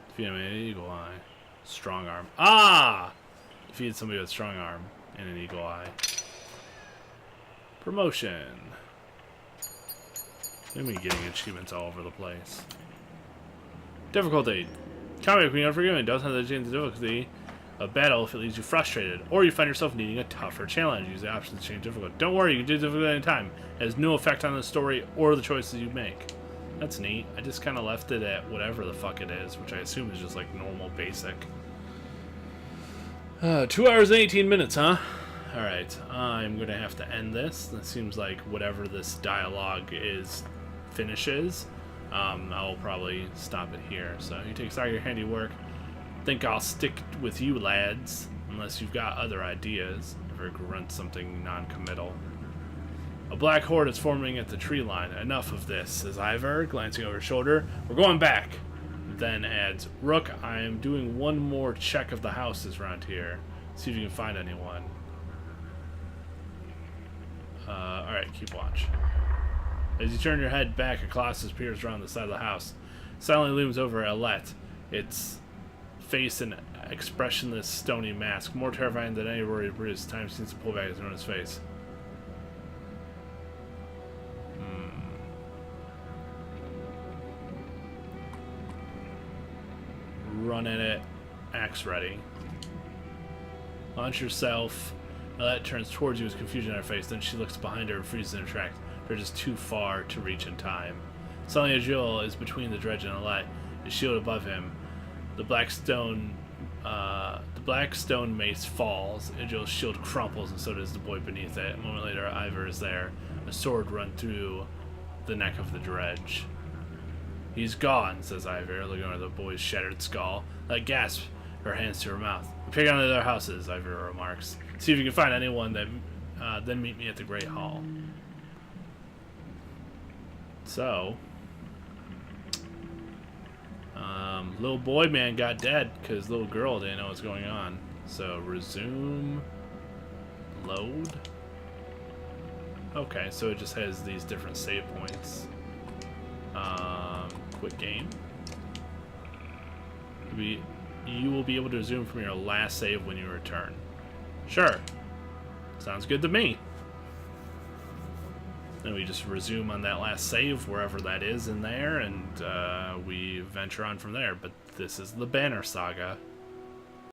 Defeat him with Eagle Eye. Strong Arm. Ah! Defeat somebody with Strong Arm and an Eagle Eye. Promotion. I'm getting achievements all over the place. Difficulty. Combat Queen Unforgiven doesn't have to change the difficulty of battle if it leaves you frustrated, or you find yourself needing a tougher challenge. Use the option to change difficulty. Don't worry, you can do difficulty any time. It has no effect on the story or the choices you make. That's neat. I just kind of left it at whatever the fuck it is, which I assume is just like normal, basic. 2 hours and 18 minutes, huh? Alright, I'm going to have to end this. It seems like whatever this dialogue is finishes. I'll probably stop it here. So you take stock of your handiwork. Think I'll stick with you, lads, unless you've got other ideas. Or grunt something non-committal. A black horde is forming at the tree line. Enough of this, says Ivor, glancing over his shoulder. We're going back. Then adds, Rook, I am doing one more check of the houses around here. See if you can find anyone. Alright, keep watch. As you turn your head back, a colossus appears around the side of the house. Silently looms over Alette, its face an expressionless, stony mask, more terrifying than any rory Bruce. Time seems to pull back on his face. Run at it. Axe ready. Launch yourself. Alette turns towards you with confusion on her face. Then she looks behind her and freezes in her tracks. They're just too far to reach in time. Suddenly, Agil is between the dredge and Alette, his shield above him. The black stone mace falls. Agil's shield crumples, and so does the boy beneath it. A moment later, Ivor is there, a sword run through the neck of the dredge. He's gone, says Ivor, looking over the boy's shattered skull. Alette gasps, her hands to her mouth. Pick on the other houses, Ivor remarks. See if you can find anyone, then meet me at the Great Hall. So, little boy man got dead because little girl didn't know what's going on. So, resume, load. Okay, so it just has these different save points. Quit game. You will be able to resume from your last save when you return. Sure. Sounds good to me. Then we just resume on that last save, wherever that is in there, and we venture on from there. But this is the Banner Saga.